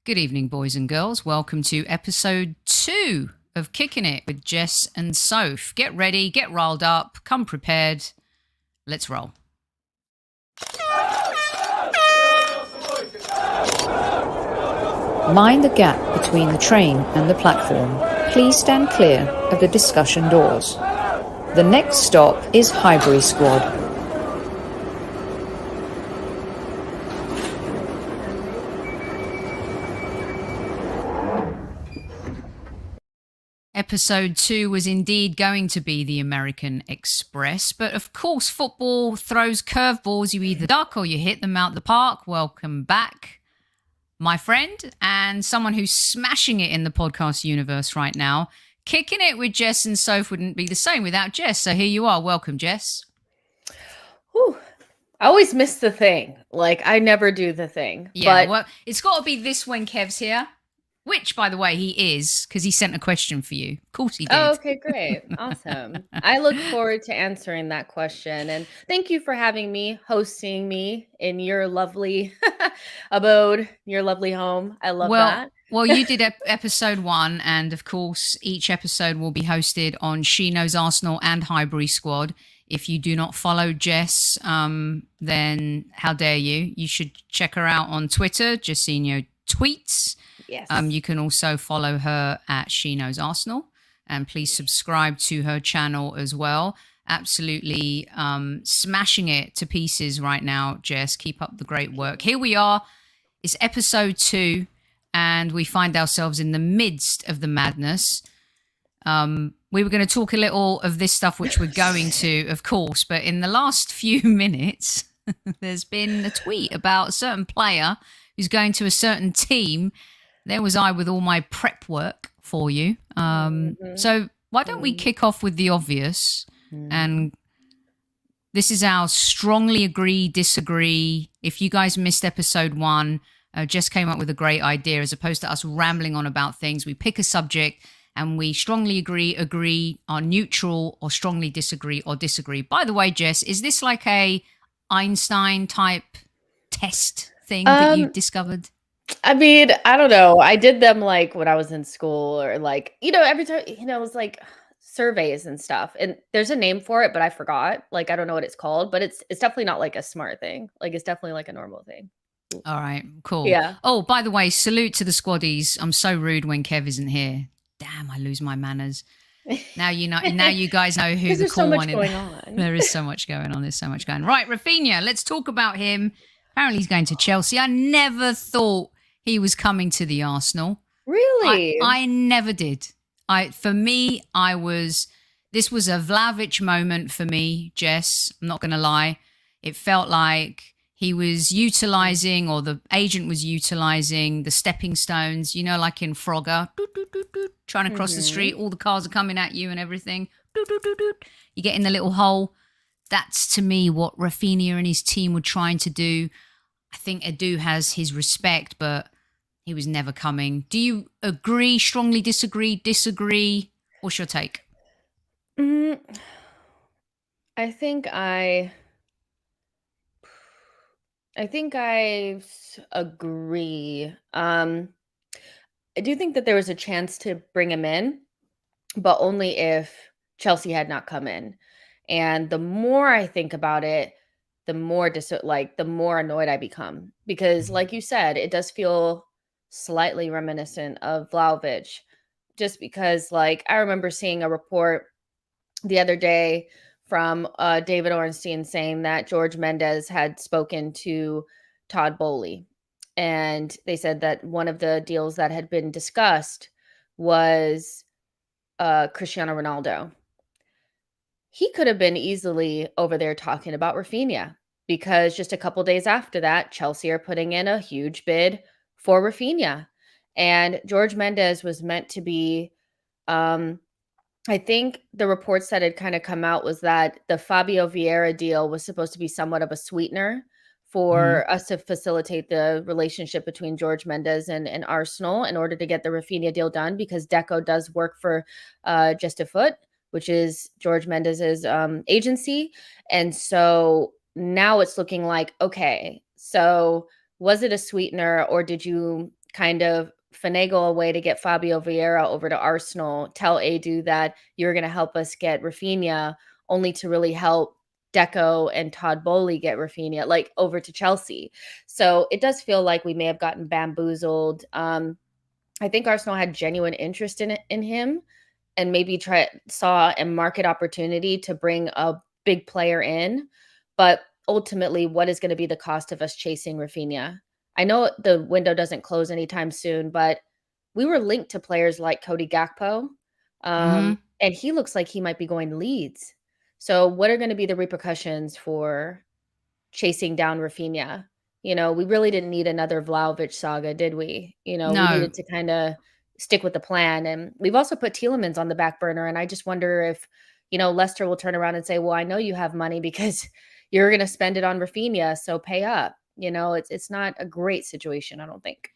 Good evening, boys and girls. Welcome to episode 2 of Kickin' It with Jess and Soph. Get ready, get riled up, come prepared. Let's roll. Mind the gap between the train and the platform. Please stand clear of the discussion doors. The next stop is Highbury Squad. Episode 2 was indeed going to be the American Express, but of course football throws curveballs. You either duck or you hit them out the park. Welcome back, my friend, and someone who's smashing it in the podcast universe right now. Kicking it with Jess and Soph wouldn't be the same without Jess, so here you are. Welcome, Jess. Whew. I always miss the thing. Like, I never do the thing. Yeah, well, it's got to be this when Kev's here. Which, by the way, he is, because he sent a question for you. Of course he did. Oh, okay, great. Awesome. I look forward to answering that question. And thank you for having me, hosting me in your lovely abode, your lovely home. I love that. Well, you did episode 1, and of course, each episode will be hosted on She Knows Arsenal and Highbury Squad. If you do not follow Jess, then how dare you? You should check her out on Twitter, Jessinho Tweets. Yes. You can also follow her at She Knows Arsenal, and please subscribe to her channel as well. Absolutely smashing it to pieces right now, Jess. Keep up the great work. Here we are. It's episode 2, and we find ourselves in the midst of the madness. We were going to talk a little of this stuff, which we're going to, of course, but in the last few minutes, there's been a tweet about a certain player who's going to a certain team. There was I with all my prep work for you. So why don't we kick off with the obvious? And this is our strongly agree, disagree. If you guys missed episode 1, Jess came up with a great idea. As opposed to us rambling on about things, we pick a subject and we strongly agree, are neutral, or strongly disagree or disagree. By the way, Jess, is this like a Einstein type test thing that you discovered? I mean, I don't know. I did them like when I was in school, or like, every time, it was like surveys and stuff. And there's a name for it, but I forgot. Like, I don't know what it's called, but it's definitely not like a smart thing. Like, it's definitely like a normal thing. All right, cool. Yeah. Oh, by the way, salute to the squaddies. I'm so rude when Kev isn't here. Damn, I lose my manners. Now you know. Now you guys know who the cool one is. There's so much going on. There is so much going on. There's so much going on. Right, Raphinha, let's talk about him. Apparently he's going to Chelsea. I never thought he was coming to the Arsenal. Really? I never did. This was a Vlahovic moment for me, Jess. I'm not going to lie. It felt like he was utilising, or the agent was utilising, the stepping stones, like in Frogger, trying to cross the street. All the cars are coming at you and everything. You get in the little hole. That's, to me, what Raphinha and his team were trying to do. I think Edu has his respect, but he was never coming. Do you agree, strongly disagree? What's your take? I think I agree. I do think that there was a chance to bring him in, but only if Chelsea had not come in. And the more I think about it, the more the more annoyed I become, because, like you said, it does feel slightly reminiscent of Vlahovic, just because, like, I remember seeing a report the other day from David Ornstein saying that George Mendes had spoken to Todd Boehly, and they said that one of the deals that had been discussed was Cristiano Ronaldo. He could have been easily over there talking about Raphinha, because just a couple days after that, Chelsea are putting in a huge bid for Raphinha. And George Mendes was meant to be, I think the reports that had kind of come out was that the Fabio Vieira deal was supposed to be somewhat of a sweetener for us to facilitate the relationship between George Mendes and Arsenal in order to get the Raphinha deal done, because Deco does work for Just a Foot, which is George Mendes's agency. And so now it's looking like, okay, so was it a sweetener, or did you kind of finagle a way to get Fabio Vieira over to Arsenal, tell Edu that you're going to help us get Raphinha, only to really help Deco and Todd Bowley get Raphinha like over to Chelsea. So it does feel like we may have gotten bamboozled. I think Arsenal had genuine interest in him, and maybe saw a market opportunity to bring a big player in. But ultimately, what is going to be the cost of us chasing Raphinha? I know the window doesn't close anytime soon, but we were linked to players like Cody Gakpo, and he looks like he might be going to Leeds. So what are going to be the repercussions for chasing down Raphinha? You know, we really didn't need another Vlahovic saga, did we? You know, we needed to kind of stick with the plan. And we've also put Tielemans on the back burner. And I just wonder if, you know, Leicester will turn around and say, well, I know you have money because you're going to spend it on Raphinha, so pay up. You know, it's not a great situation, I don't think.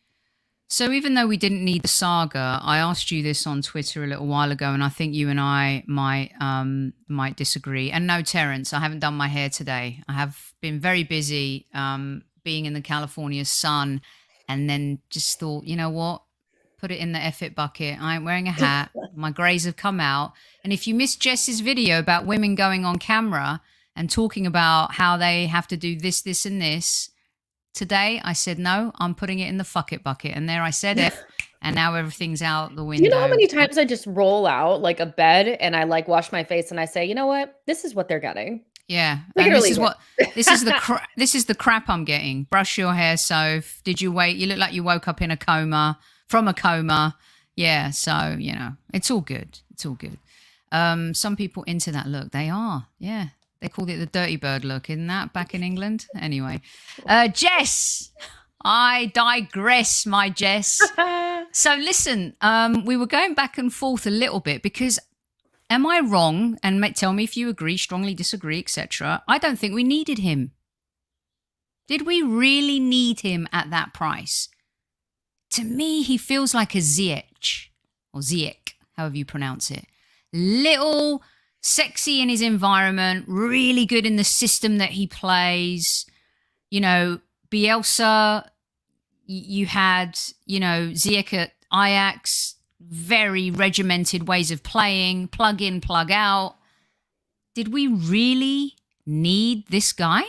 So even though we didn't need the saga, I asked you this on Twitter a little while ago, and I think you and I might disagree. And no, Terence, I haven't done my hair today. I have been very busy being in the California sun, and then just thought, you know what? Put it in the F it bucket. I ain't wearing a hat. My greys have come out. And if you missed Jess's video about women going on camera and talking about how they have to do this, this, and this, today I said, no, I'm putting it in the fuck it bucket. And there I said F, and now everything's out the window. You know how many times I just roll out like a bed and I like wash my face and I say, you know what? This is what they're getting. Yeah. And this is the crap I'm getting. Brush your hair, Soph. Did you wait? You look like you woke up in a coma, from a coma. Yeah. So, you know, it's all good. It's all good. Some people into that look. They are. Yeah. They called it the dirty bird look, isn't that, back in England? Anyway. Jess, I digress, my Jess. So listen, we were going back and forth a little bit because, am I wrong? And tell me if you agree, strongly disagree, etc. I don't think we needed him. Did we really need him at that price? To me, he feels like a Ziyech, or Ziyech, however you pronounce it. Little, sexy in his environment, really good in the system that he plays. You know, Bielsa, you had, you know, Ziyech at Ajax, very regimented ways of playing, plug in, plug out. Did we really need this guy?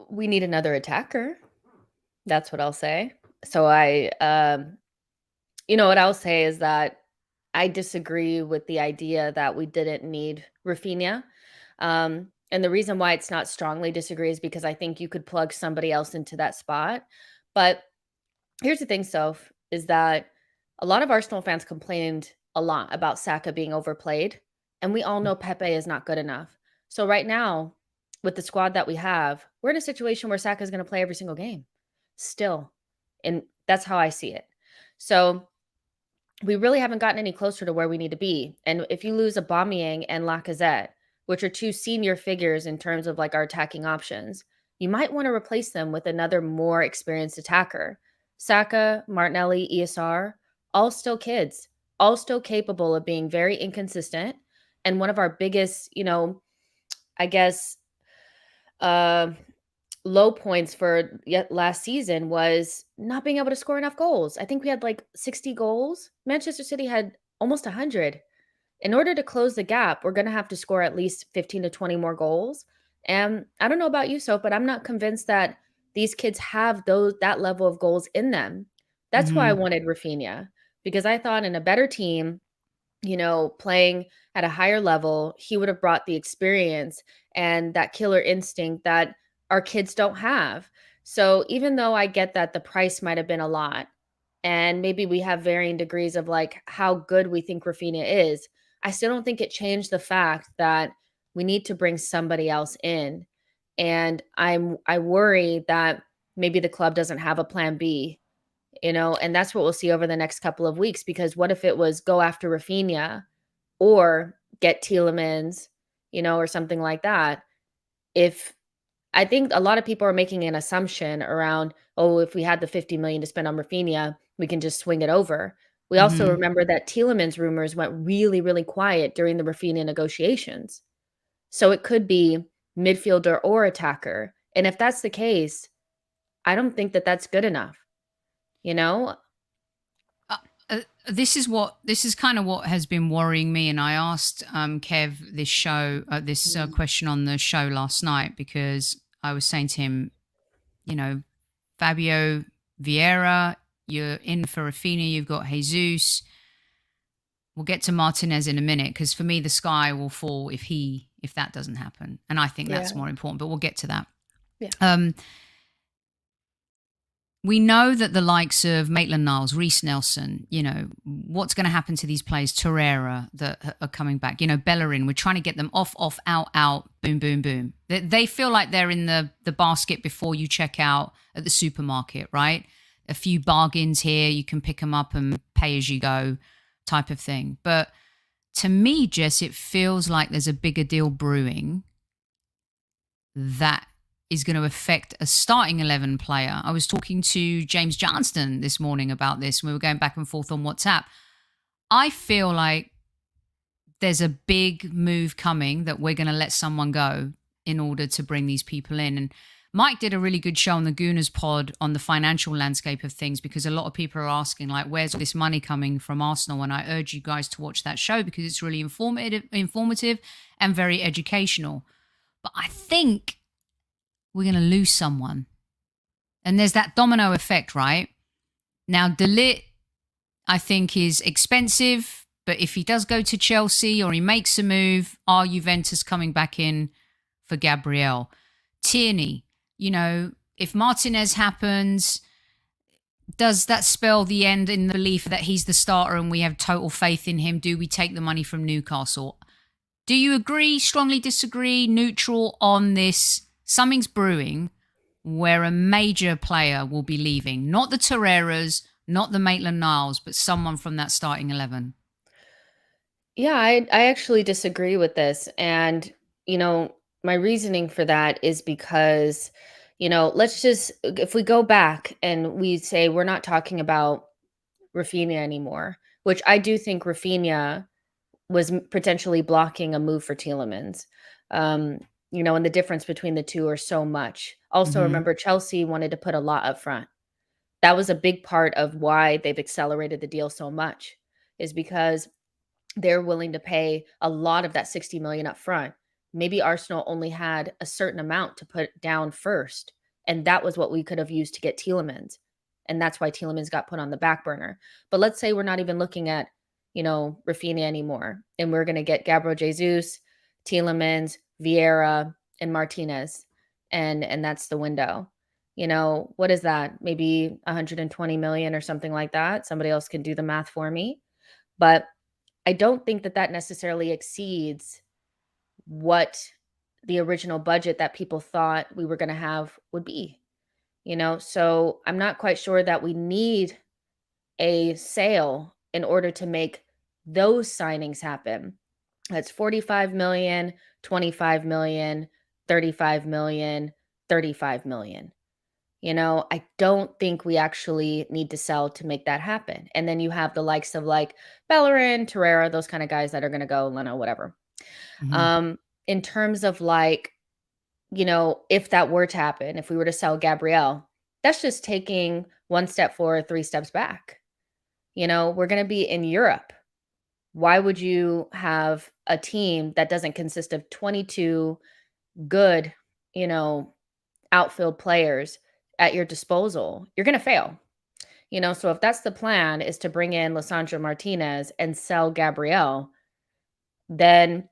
We need another attacker. That's what I'll say. So you know, what I'll say is that I disagree with the idea that we didn't need Raphinha. And the reason why it's not strongly disagree is because I think you could plug somebody else into that spot. But here's the thing, Soph, is that a lot of Arsenal fans complained a lot about Saka being overplayed. And we all know Pepe is not good enough. So right now, with the squad that we have, we're in a situation where Saka is going to play every single game still. And that's how I see it. So we really haven't gotten any closer to where we need to be. And if you lose Aubameyang and Lacazette, which are two senior figures in terms of like our attacking options, you might want to replace them with another more experienced attacker. Saka, Martinelli, ESR, all still kids, all still capable of being very inconsistent. And one of our biggest, you know, I guess, low points for last season was not being able to score enough goals. I think we had like 60 goals. Manchester City had almost 100. In order to close the gap, we're going to have to score at least 15 to 20 more goals. And I don't know about you, Soph, but I'm not convinced that these kids have that level of goals in them. That's why I wanted Raphinha, because I thought in a better team, you know, playing at a higher level, he would have brought the experience and that killer instinct that our kids don't have. So even though I get that the price might have been a lot, and maybe we have varying degrees of like how good we think Raphinha is, I still don't think it changed the fact that we need to bring somebody else in. And I worry that maybe the club doesn't have a plan B, you know, and that's what we'll see over the next couple of weeks. Because what if it was go after Raphinha or get Tielemans, you know, or something like that? I think a lot of people are making an assumption around, oh, if we had the 50 million to spend on Raphinha, we can just swing it over. We also remember that Tielemans rumors went really, really quiet during the Raphinha negotiations. So it could be midfielder or attacker. And if that's the case, I don't think that that's good enough. you know? This is kind of what has been worrying me, and I asked Kev this question on the show last night, because I was saying to him, Fabio Vieira, you're in for Raphinha, you've got Jesus. We'll get to Martinez in a minute, because for me the sky will fall if that doesn't happen, and I think that's more important. But we'll get to that. Yeah. We know that the likes of Maitland-Niles, Reece Nelson, what's going to happen to these players, Torreira, that are coming back, Bellerin, we're trying to get them off, out, boom, boom, boom. They feel like they're in the basket before you check out at the supermarket, right? A few bargains here, you can pick them up and pay as you go type of thing. But to me, Jess, it feels like there's a bigger deal brewing that is going to affect a starting 11 player. I was talking to James Johnston this morning about this. We were going back and forth on WhatsApp. I feel like there's a big move coming that we're going to let someone go in order to bring these people in. And Mike did a really good show on the Gooners pod on the financial landscape of things, because a lot of people are asking, like, where's this money coming from Arsenal? And I urge you guys to watch that show, because it's really informative and very educational. But I think we're going to lose someone. And there's that domino effect, right? Now, De Ligt, I think, is expensive, but if he does go to Chelsea or he makes a move, are Juventus coming back in for Gabriel? Tierney, if Martinez happens, does that spell the end in the belief that he's the starter and we have total faith in him? Do we take the money from Newcastle? Do you agree, strongly disagree, neutral on this? Something's brewing where a major player will be leaving. Not the Torreiras, not the Maitland-Niles, but someone from that starting 11. Yeah, I actually disagree with this. And, my reasoning for that is because, if we go back and we say we're not talking about Raphinha anymore, which I do think Raphinha was potentially blocking a move for Tielemans. And the difference between the two are so much. Also, remember, Chelsea wanted to put a lot up front. That was a big part of why they've accelerated the deal so much, is because they're willing to pay a lot of that 60 million up front. Maybe Arsenal only had a certain amount to put down first, and that was what we could have used to get Tielemans. And that's why Tielemans got put on the back burner. But let's say we're not even looking at, Raphinha anymore, and we're going to get Gabriel Jesus, Tielemans, Vieira, and Martinez, and that's the window. What is that? Maybe 120 million or something like that. Somebody else can do the math for me. But I don't think that necessarily exceeds what the original budget that people thought we were going to have would be. So I'm not quite sure that we need a sale in order to make those signings happen. That's 45 million, 25 million, 35 million, 35 million. I don't think we actually need to sell to make that happen. And then you have the likes of like Bellerin, Torreira, those kind of guys that are going to go, Leno, whatever. In terms of like, if that were to happen, if we were to sell Gabriel, that's just taking one step forward, 3 steps back. We're going to be in Europe. Why would you have a team that doesn't consist of 22 good, outfield players at your disposal? You're going to fail. So if that's the plan, is to bring in Lisandro Martinez and sell Gabriel, then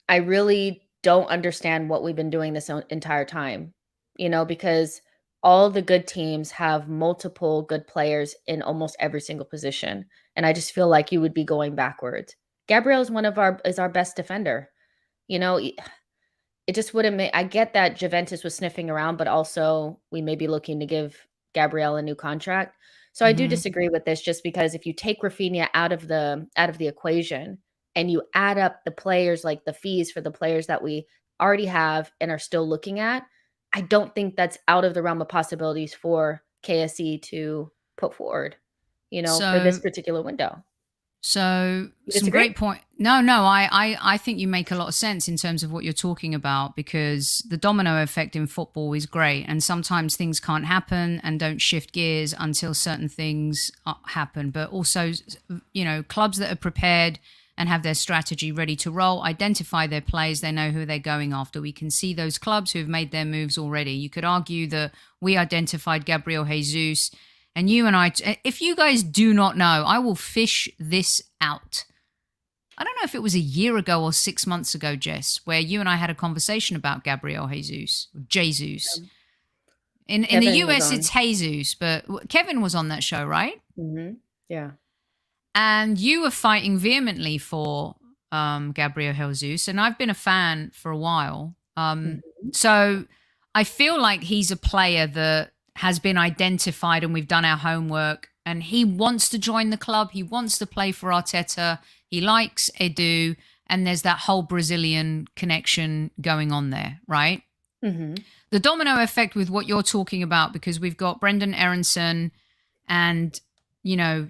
I really don't understand what we've been doing this entire time, because all the good teams have multiple good players in almost every single position. And I just feel like you would be going backwards. Gabriel is our best defender. It just wouldn't make, I get that Juventus was sniffing around, but also we may be looking to give Gabriel a new contract. So I do disagree with this, just because if you take Raphinha out of the equation and you add up the players, like the fees for the players that we already have and are still looking at, I don't think that's out of the realm of possibilities for KSE to put forward, for this particular window. So You some disagree? great point. No, I think you make a lot of sense in terms of what you're talking about, because the domino effect in football is great. And sometimes things can't happen and don't shift gears until certain things happen. But also, clubs that are prepared and have their strategy ready to roll, identify their players, they know who they're going after. We can see those clubs who have made their moves already. You could argue that we identified Gabriel Jesus. And you and I, if you guys do not know, I will fish this out. I don't know if it was a year ago or 6 months ago, Jess, where you and I had a conversation about Gabriel Jesus. In the US, it's Jesus, but Kevin was on that show, right? Mm-hmm. Yeah. And you were fighting vehemently for Gabriel Jesus, and I've been a fan for a while. So I feel like he's a player that has been identified, and we've done our homework, and he wants to join the club. He wants to play for Arteta. He likes Edu, and there's that whole Brazilian connection going on there, right? Mm-hmm. The domino effect with what you're talking about, because we've got Brendan Aronson and,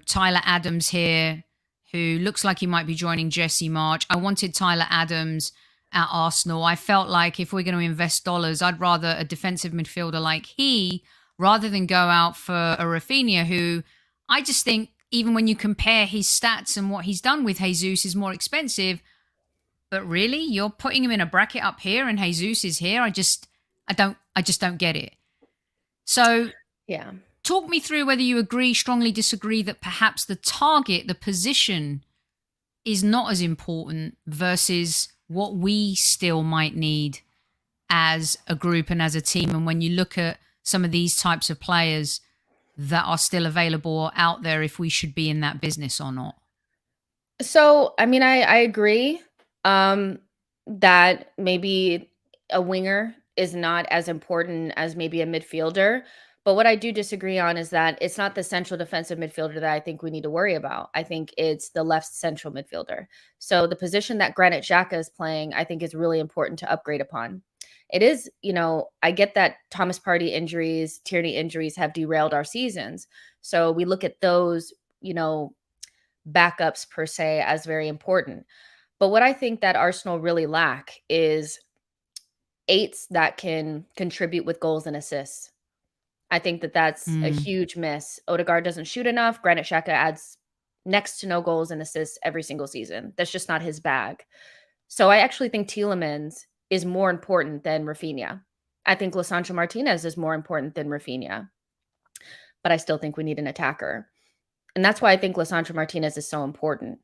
Tyler Adams here, who looks like he might be joining Jesse March. I wanted Tyler Adams at Arsenal. I felt like if we're going to invest dollars, I'd rather a defensive midfielder like he, rather than go out for a Raphinha, who I just think, even when you compare his stats and what he's done with Jesus, is more expensive. But really, you're putting him in a bracket up here and Jesus is here. I just don't get it. So yeah, talk me through whether you agree, strongly disagree that perhaps the target, the position, is not as important versus what we still might need as a group and as a team. And when you look at some of these types of players that are still available or out there, if we should be in that business or not. So, I mean, I agree that maybe a winger is not as important as maybe a midfielder. But what I do disagree on is that it's not the central defensive midfielder that I think we need to worry about. I think it's the left central midfielder. So the position that Granit Xhaka is playing, I think is really important to upgrade upon. It is, I get that Thomas Partey injuries, Tierney injuries have derailed our seasons. So we look at those, backups per se as very important. But what I think that Arsenal really lack is eights that can contribute with goals and assists. I think that that's a huge miss. Odegaard doesn't shoot enough. Granit Xhaka adds next to no goals and assists every single season. That's just not his bag. So I actually think Tielemans is more important than Raphinha. I think Lisandro Martinez is more important than Raphinha. But I still think we need an attacker. And that's why I think Lisandro Martinez is so important,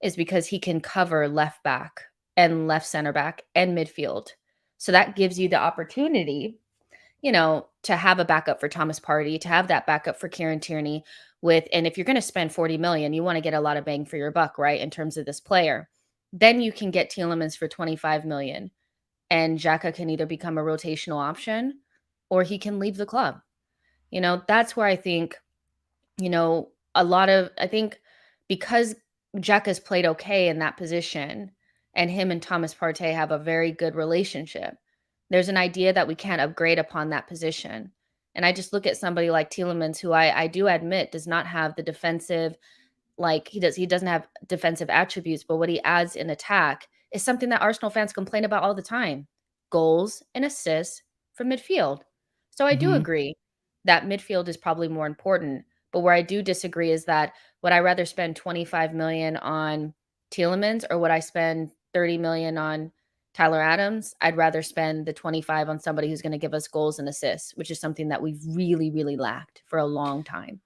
is because he can cover left back and left center back and midfield. So that gives you the opportunity, to have a backup for Thomas Partey, to have that backup for Kieran Tierney and if you're going to spend 40 million, you want to get a lot of bang for your buck, right? In terms of this player, then you can get Tielemans for 25 million and Xhaka can either become a rotational option or he can leave the club. That's where I think, I think because Xhaka's played okay in that position and him and Thomas Partey have a very good relationship, there's an idea that we can't upgrade upon that position. And I just look at somebody like Tielemans, who I do admit does not have the defensive, he doesn't have defensive attributes, but what he adds in attack is something that Arsenal fans complain about all the time: goals and assists from midfield. So I do agree that midfield is probably more important. But where I do disagree is that would I rather spend 25 million on Tielemans or would I spend 30 million on Tyler Adams? I'd rather spend the 25 on somebody who's going to give us goals and assists, which is something that we've really, really lacked for a long time.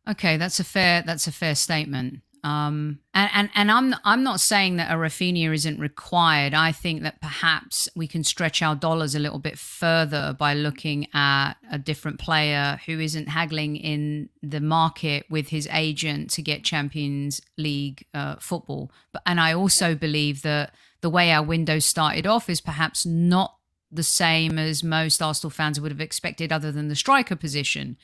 Okay, that's a fair statement. And I'm not saying that a Raphinha isn't required. I think that perhaps we can stretch our dollars a little bit further by looking at a different player who isn't haggling in the market with his agent to get Champions League football. And I also believe that the way our window started off is perhaps not the same as most Arsenal fans would have expected, other than the striker position.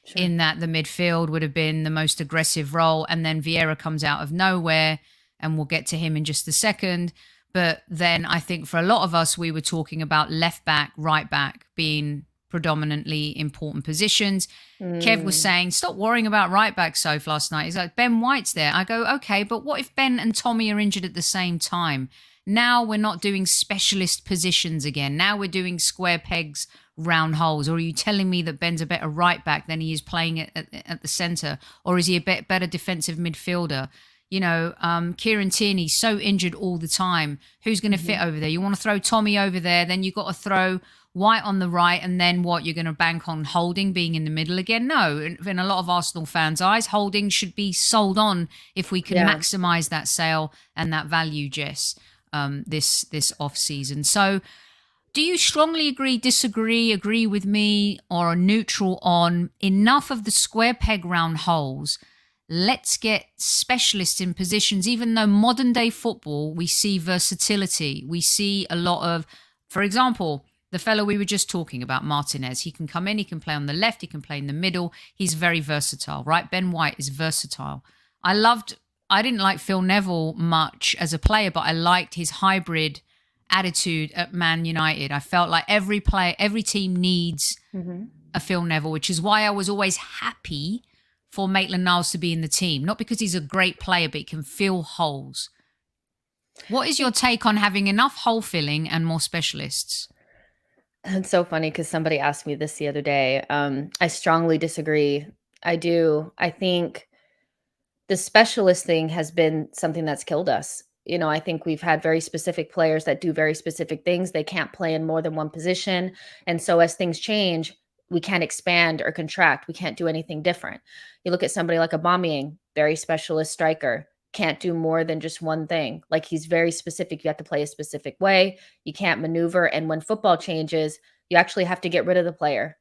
Sure. In that the midfield would have been the most aggressive role, and then Vieira comes out of nowhere, and we'll get to him in just a second. But then I think for a lot of us, we were talking about left back, right back being predominantly important positions. Kev was saying, stop worrying about right back, Soph, last night. He's like, Ben White's there. I go, okay, but what if Ben and Tommy are injured at the same time? Now we're not doing specialist positions again. Now we're doing square pegs, round holes. Or are you telling me that Ben's a better right back than he is playing at the centre? Or is he a better defensive midfielder? You know, Kieran Tierney's so injured all the time. Who's going to fit over there? You want to throw Tommy over there, then you've got to throw White on the right, and then what? You're going to bank on Holding being in the middle again? No. In a lot of Arsenal fans' eyes, Holding should be sold on if we can maximise that sale and that value, Jess, this off-season. So do you strongly agree, disagree, agree with me, or are neutral on enough of the square peg round holes? Let's get specialists in positions. Even though modern day football, we see versatility. We see a lot of, for example, the fellow we were just talking about, Martinez. He can come in, he can play on the left, he can play in the middle. He's very versatile, right? Ben White is versatile. I didn't like Phil Neville much as a player, but I liked his hybrid attitude at Man United. I felt like every team needs a Phil Neville, which is why I was always happy for Maitland-Niles to be in the team. Not because he's a great player, but he can fill holes. What is your take on having enough hole filling and more specialists? It's so funny because somebody asked me this the other day. I strongly disagree. I do. I think the specialist thing has been something that's killed us. You know, I think we've had very specific players that do very specific things. They can't play in more than one position. And so as things change, we can't expand or contract. We can't do anything different. You look at somebody like Aubameyang, very specialist striker, can't do more than just one thing. Like, he's very specific. You have to play a specific way. You can't maneuver. And when football changes, you actually have to get rid of the player,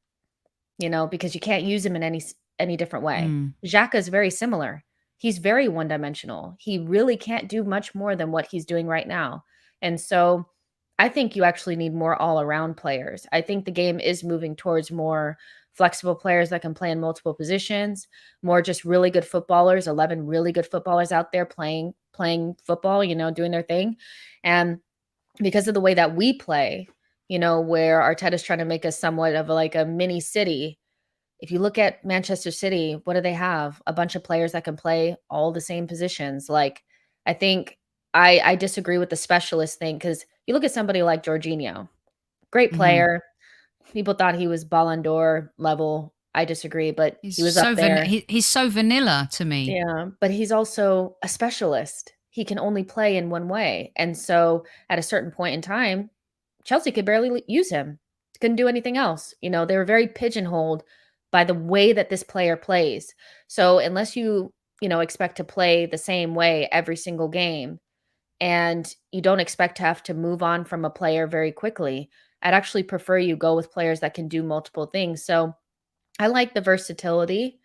you know, because you can't use him in any different way. Xhaka is very similar. He's very one-dimensional. He really can't do much more than what he's doing right now. And so I think you actually need more all-around players. I think the game is moving towards more flexible players that can play in multiple positions, more just really good footballers, 11 really good footballers out there playing football, you know, doing their thing. And because of the way that we play, you know, where Arteta's trying to make us somewhat of like a mini city. If you look at Manchester City, what do they have? A bunch of players that can play all the same positions. Like, I think I disagree with the specialist thing, because you look at somebody like Jorginho, great player. People thought he was Ballon d'Or level. I disagree, but he was up there. He's so vanilla to me. Yeah, but he's also a specialist. He can only play in one way. And so at a certain point in time, Chelsea could barely use him. Couldn't do anything else. You know, they were very pigeonholed by the way that this player plays. So unless you expect to play the same way every single game, and you don't expect to have to move on from a player very quickly, I'd actually prefer you go with players that can do multiple things. So I like the versatility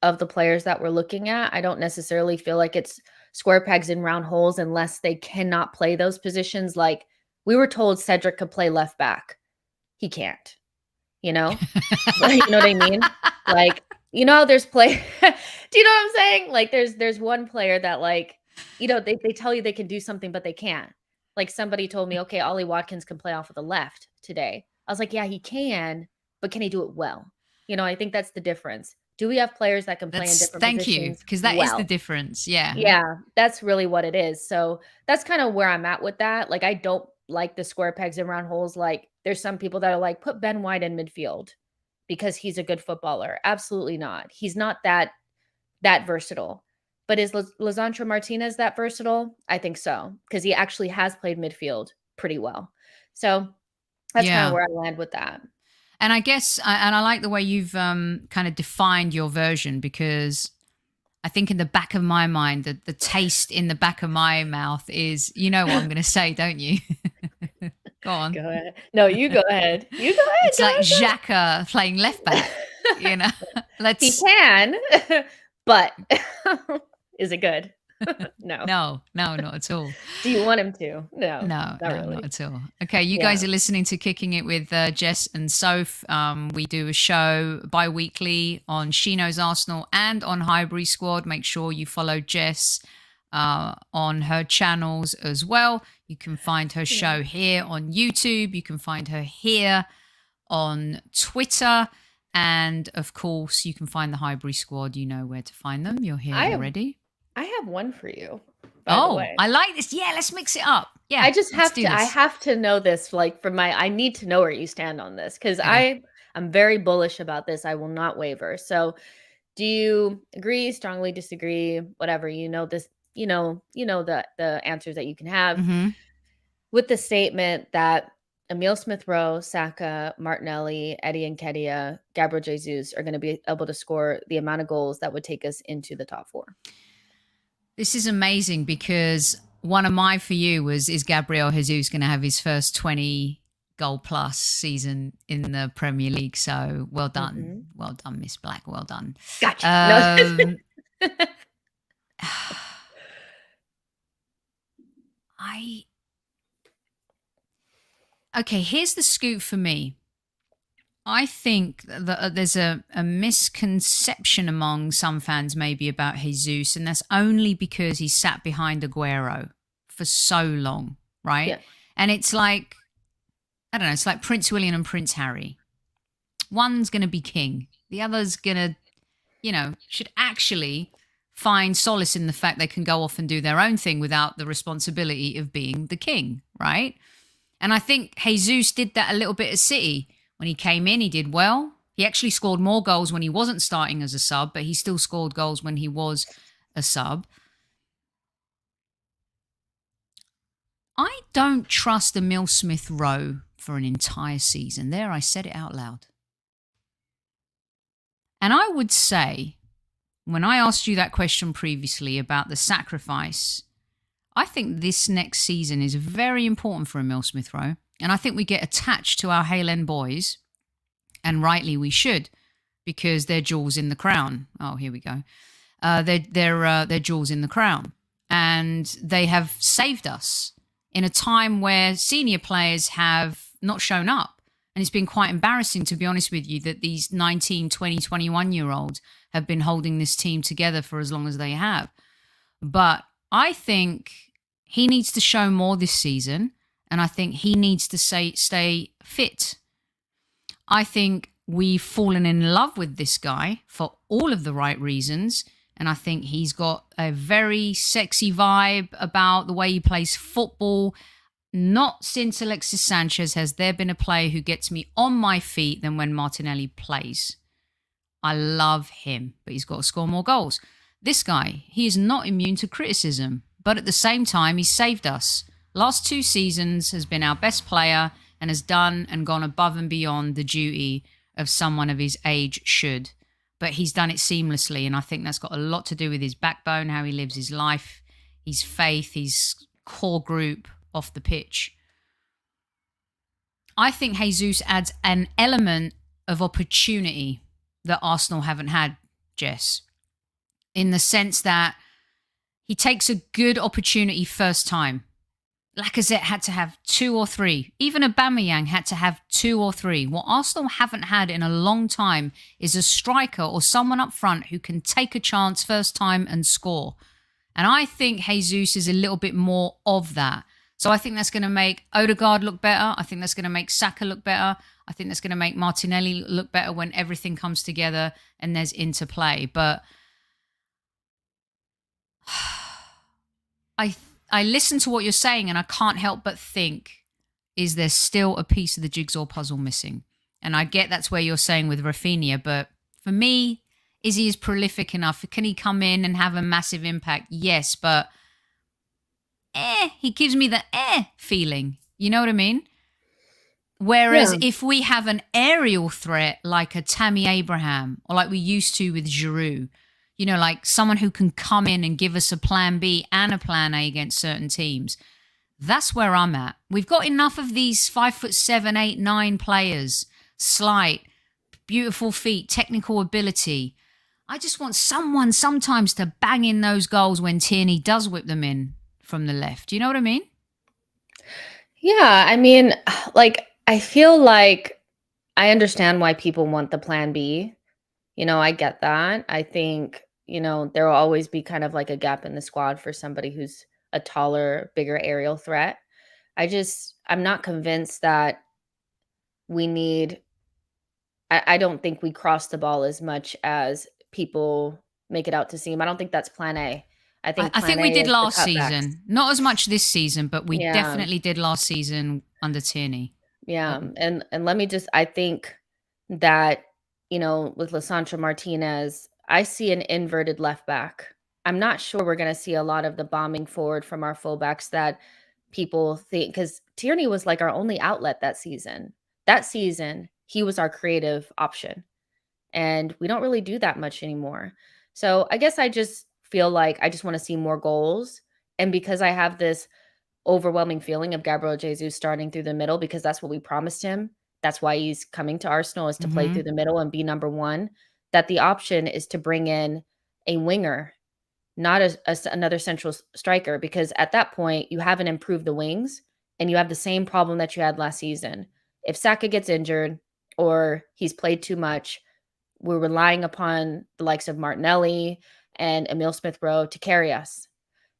of the players that we're looking at. I don't necessarily feel like it's square pegs in round holes unless they cannot play those positions. Like, we were told Cedric could play left back. He can't, you know? You know what I mean? Like, you know, there's do you know what I'm saying? Like, there's one player that, like, you know, they tell you they can do something, but they can't. Like, somebody told me, okay, Ollie Watkins can play off of the left today. I was like, yeah, he can, but can he do it well? You know, I think that's the difference. Do we have players that can play in different positions? Thank you, because that is the difference. Yeah. Yeah, that's really what it is. So that's kind of where I'm at with that. Like, I don't like the square pegs and round holes. Like, there's some people that are like, put Ben White in midfield because he's a good footballer. Absolutely not. He's not that versatile. But is Lisandro Martinez that versatile? I think so, because he actually has played midfield pretty well. So that's kind of where I land with that. And I guess, and I like the way you've kind of defined your version, because I think in the back of my mind, the taste in the back of my mouth is, you know what I'm going to say, don't you? Go on. Go ahead. No, you go ahead. You go ahead. It's like Xhaka playing left back, you know? He can, but is it good? No. No, not at all. Do you want him to? No, not really. Not at all. Okay, you guys are listening to Kicking It with Jess and Soph. We do a show bi-weekly on She Knows Arsenal and on Highbury Squad. Make sure you follow Jess on her channels as well. You can find her show here on YouTube. You can find her here on Twitter. And of course, you can find the Highbury Squad. You know where to find them. You're here already. I have one for you, by the way. I like this. Yeah, let's mix it up. Yeah, I just have to. I have to know this, like, I need to know where you stand on this, because I'm very bullish about this. I will not waver. So, do you agree, strongly disagree, whatever? This, the answers that you can have with the statement that Emile Smith-Rowe, Saka, Martinelli, Eddie Nketiah, Gabriel Jesus are going to be able to score the amount of goals that would take us into the top 4. This is amazing, because one of my for you is Gabriel Jesus going to have his first 20 goal plus season in the Premier League? So well done. Well done, Miss Black. Well done. Gotcha. Okay, here's the scoop for me. I think that there's a misconception among some fans maybe about Jesus, and that's only because he sat behind Aguero for so long, right? Yeah. And it's like, I don't know, it's like Prince William and Prince Harry. One's going to be king. The other's going to, should actually find solace in the fact they can go off and do their own thing without the responsibility of being the king, right? And I think Jesus did that a little bit at City. When he came in, he did well. He actually scored more goals when he wasn't starting as a sub, but he still scored goals when he was a sub. I don't trust Emile Smith-Rowe for an entire season. There, I said it out loud. And I would say, when I asked you that question previously about the sacrifice, I think this next season is very important for Emile Smith-Rowe. And I think we get attached to our Hale End boys, and rightly we should, because they're jewels in the crown. Oh, here we go. They're jewels in the crown, and they have saved us in a time where senior players have not shown up. And it's been quite embarrassing, to be honest with you, that these 19, 20, 21-year-olds have been holding this team together for as long as they have. But I think he needs to show more this season. And I think he needs to stay fit. I think we've fallen in love with this guy for all of the right reasons. And I think he's got a very sexy vibe about the way he plays football. Not since Alexis Sanchez has there been a player who gets me on my feet than when Martinelli plays. I love him, but he's got to score more goals. This guy, he is not immune to criticism. But at the same time, he saved us. Last 2 seasons has been our best player and has done and gone above and beyond the duty of someone of his age should. But he's done it seamlessly, and I think that's got a lot to do with his backbone, how he lives his life, his faith, his core group off the pitch. I think Jesus adds an element of opportunity that Arsenal haven't had, Jess, in the sense that he takes a good opportunity first time. Lacazette had to have 2 or 3. Even Aubameyang had to have 2 or 3. What Arsenal haven't had in a long time is a striker or someone up front who can take a chance first time and score. And I think Jesus is a little bit more of that. So I think that's going to make Odegaard look better. I think that's going to make Saka look better. I think that's going to make Martinelli look better when everything comes together and there's interplay. But I listen to what you're saying and I can't help but think, is there still a piece of the jigsaw puzzle missing? And I get that's where you're saying with Raphinha, but for me, is he as prolific enough? Can he come in and have a massive impact? Yes, but he gives me the feeling. You know what I mean? Whereas if we have an aerial threat like a Tammy Abraham or like we used to with Giroud, like someone who can come in and give us a plan B and a plan A against certain teams. That's where I'm at. We've got enough of these 5'7", 8, 9 players. Slight, beautiful feet, technical ability. I just want someone sometimes to bang in those goals when Tierney does whip them in from the left. Do you know what I mean? Yeah, I mean, I feel like I understand why people want the plan B. I get that. I think, there will always be kind of like a gap in the squad for somebody who's a taller, bigger aerial threat. I'm not convinced that we need I don't think we cross the ball as much as people make it out to seem. I don't think that's plan A. I think I plan think we A did is the last cutbacks. season. Not as much this season, but we Yeah. definitely did last season under Tierney. Yeah, and let me just I think that, with Lisandro Martinez, I see an inverted left back. I'm not sure we're gonna see a lot of the bombing forward from our fullbacks that people think, because Tierney was like our only outlet that season. That season, he was our creative option, and we don't really do that much anymore. So I guess I just feel like I just want to see more goals, and because I have this overwhelming feeling of Gabriel Jesus starting through the middle because that's what we promised him. That's why he's coming to Arsenal, is to play through the middle and be number one. That the option is to bring in a winger, not another central striker, because at that point you haven't improved the wings and you have the same problem that you had last season. If Saka gets injured or he's played too much, we're relying upon the likes of Martinelli and Emil Smith Rowe to carry us.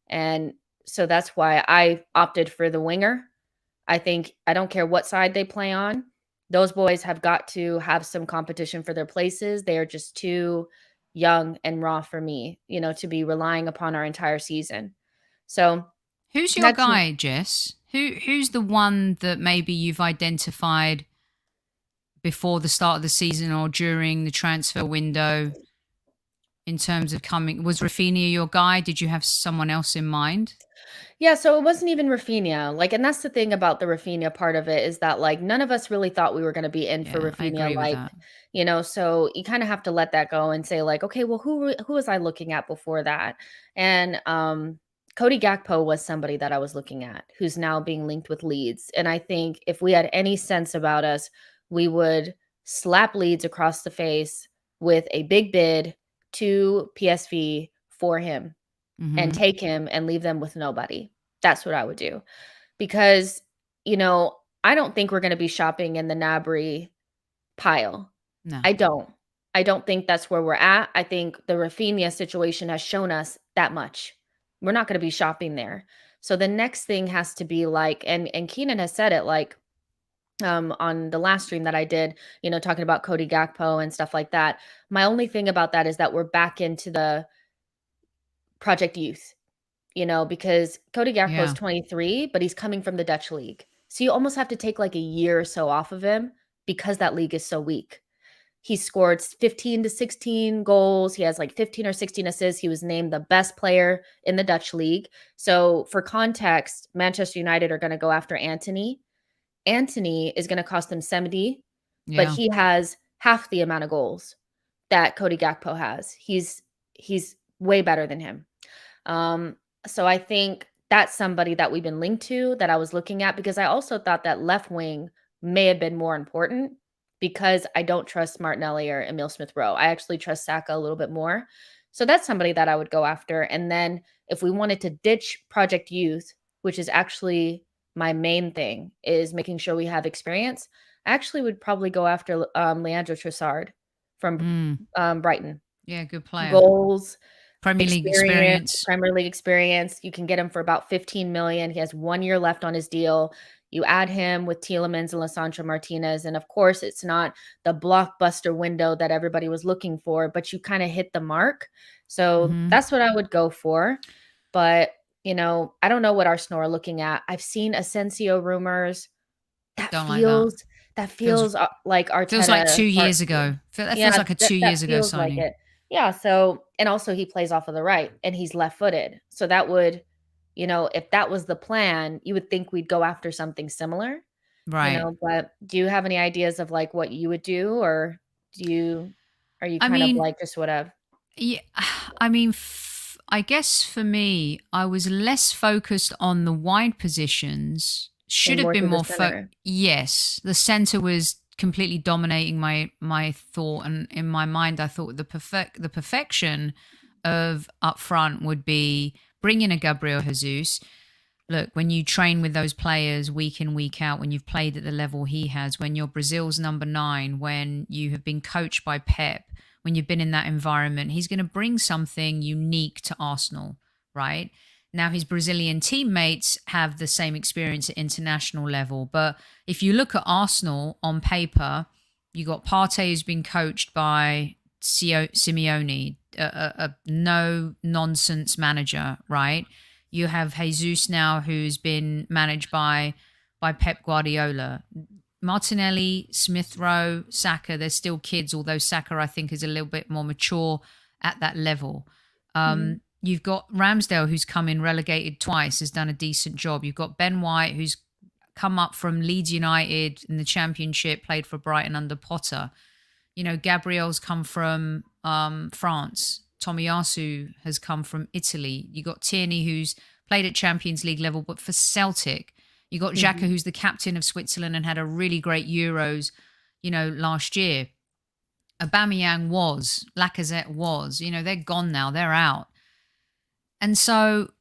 And so that's why I opted for the winger. I think I don't care what side they play on. Those boys have got to have some competition for their places. They are just too young and raw for me, to be relying upon our entire season. So who's your that's guy, Jess? Who's the one that maybe you've identified before the start of the season or during the transfer window in terms of coming? Was Raphinha your guy? Did you have someone else in mind? Yeah, so it wasn't even Raphinha. Like, and that's the thing about the Raphinha part of it, is that like none of us really thought we were going to be in for Yeah, I Raphinha. agree with Like, that. so you kind of have to let that go and say like, okay, well, who was I looking at before that? And Cody Gakpo was somebody that I was looking at, who's now being linked with Leeds. And I think if we had any sense about us, we would slap Leeds across the face with a big bid to PSV for him and take him and leave them with nobody. That's what I would do. Because, I don't think we're going to be shopping in the Nabry pile. No. I don't. I don't think that's where we're at. I think the Raphinha situation has shown us that much. We're not going to be shopping there. So the next thing has to be like, and Keenan has said it, like, on the last stream that I did, talking about Cody Gakpo and stuff like that. My only thing about that is that we're back into the Project Youth, because Cody Gakpo is Yeah. 23, but he's coming from the Dutch league. So you almost have to take like a year or so off of him because that league is so weak. He scored 15 to 16 goals. He has like 15 or 16 assists. He was named the best player in the Dutch league. So for context, Manchester United are going to go after Anthony. Anthony is going to cost them 70, but Yeah. he has half the amount of goals that Cody Gakpo has. He's way better than him. So I think that's somebody that we've been linked to, that I was looking at, because I also thought that left wing may have been more important, because I don't trust Martinelli or Emil Smith Rowe. I actually trust Saka a little bit more. So that's somebody that I would go after. And then if we wanted to ditch Project Youth, which is actually my main thing, is making sure we have experience, I actually would probably go after Leandro Trossard from Brighton. Yeah, good player. Goals, Premier League experience. Premier League experience. You can get him for about 15 million. He has 1 year left on his deal. You add him with Tielemans and Lisandro Martinez. And of course, it's not the blockbuster window that everybody was looking for, but you kind of hit the mark. So that's what I would go for. But, I don't know what Arsenal are looking at. I've seen Asensio rumors. That feels like Arteta. Feels like 2 years ago. That feels like a 2 years ago signing. Like it. Yeah. So, and also he plays off of the right and he's left footed. So that would, if that was the plan, you would think we'd go after something similar. Right. But do you have any ideas of like what you would do, or are you kind of like just whatever? Yeah. I mean, I guess for me, I was less focused on the wide positions. Should have been more yes, the center was completely dominating my thought, and in my mind I thought the perfection of up front would be bring in a Gabriel Jesus. Look, when you train with those players week in, week out, when you've played at the level he has, when you're Brazil's number 9, when you have been coached by Pep, when you've been in that environment, he's going to bring something unique to Arsenal, right? Now, his Brazilian teammates have the same experience at international level. But if you look at Arsenal on paper, You got Partey, who's been coached by Simeone, a no-nonsense manager, right? You have Jesus now, who's been managed by Pep Guardiola. Martinelli, Smith Rowe, Saka, they're still kids, although Saka, I think, is a little bit more mature at that level. You've got Ramsdale, who's come in relegated twice, has done a decent job. You've got Ben White, who's come up from Leeds United in the Championship, played for Brighton under Potter. You know, Gabriel's come from France. Tomiyasu has come from Italy. You got Tierney, who's played at Champions League level, but for Celtic. You got Xhaka, who's the captain of Switzerland and had a really great Euros, you know, last year. Aubameyang was, Lacazette was, you know, they're gone now, they're out. And so,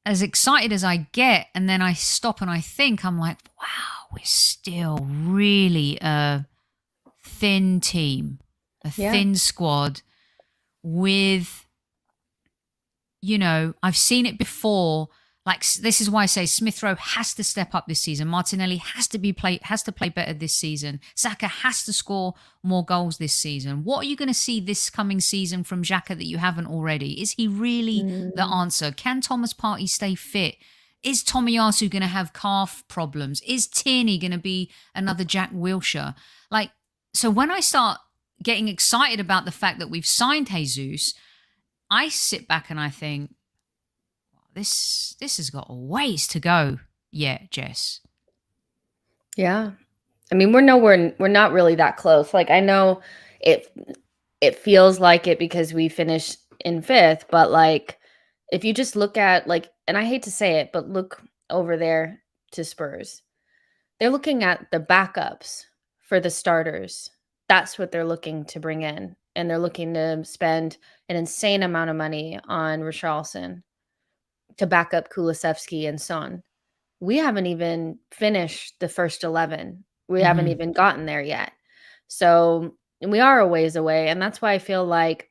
as excited as I get, and then I stop and I think, I'm like, wow, we're still really a thin team, a thin squad with, you know, I've seen it before. Like, this is why I say Smith Rowe has to step up this season. Martinelli has to play better this season. Saka has to score more goals this season. What are you going to see this coming season from Xhaka that you haven't already? Is he really the answer? Can Thomas Partey stay fit? Is Tomiyasu going to have calf problems? Is Tierney going to be another Jack Wilshere? Like, so when I start getting excited about the fact that we've signed Jesus, I sit back and I think, this has got a ways to go yet, Jess. Yeah. I mean, we're not really that close. Like, I know it feels like it because we finished in 5th, but like, if you just look at, like, and I hate to say it, but look over there to Spurs. They're looking at the backups for the starters. That's what they're looking to bring in. And they're looking to spend an insane amount of money on Richarlison to back up Kulusevski and Son. We haven't even finished the first 11. We haven't even gotten there yet. So we are a ways away. And that's why I feel like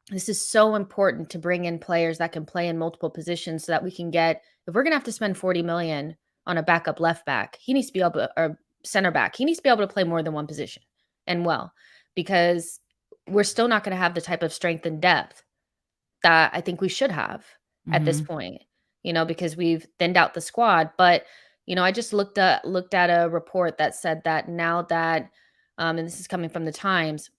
this is so important to bring in players that can play in multiple positions so that we can get, if we're going to have to spend 40 million on a backup left back, he needs to be able to, or center back, he needs to be able to play more than one position and well, because we're still not going to have the type of strength and depth that I think we should have at this point, you know, because we've thinned out the squad. But, you know, I just looked at a report that said that now that, and this is coming from the Times,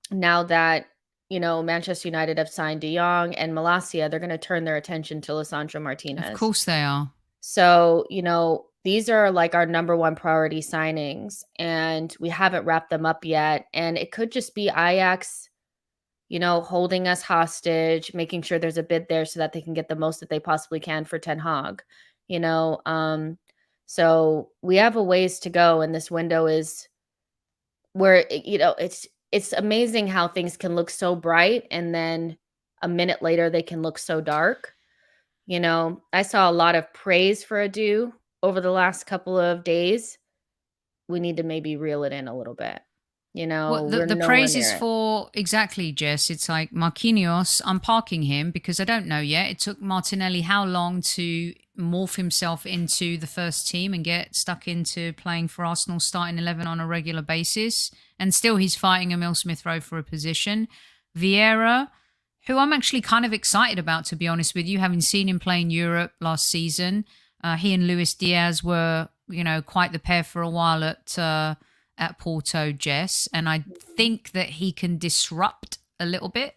now that, you know, Manchester United have signed De Jong and Malacia, they're going to turn their attention to Lisandro Martinez. Of course they are. So, you know, these are like our number one priority signings, and we haven't wrapped them up yet. And it could just be Ajax, you know, holding us hostage, making sure there's a bid there so that they can get the most that they possibly can for Ten Hag, you know. So we have a ways to go, and this window is where, you know, it's amazing how things can look so bright and then a minute later they can look so dark. You know, I saw a lot of praise for Adu over the last couple of days. We need to maybe reel it in a little bit. You know, well, the praise is for, exactly, Jess. It's like Marquinhos, I'm parking him because I don't know yet. It took Martinelli how long to morph himself into the first team and get stuck into playing for Arsenal starting 11 on a regular basis. And still he's fighting Emil Smith-Rowe for a position. Vieira, who I'm actually kind of excited about, to be honest with you, having seen him play in Europe last season. He and Luis Diaz were, you know, quite the pair for a while at Porto, Jess, and I think that he can disrupt a little bit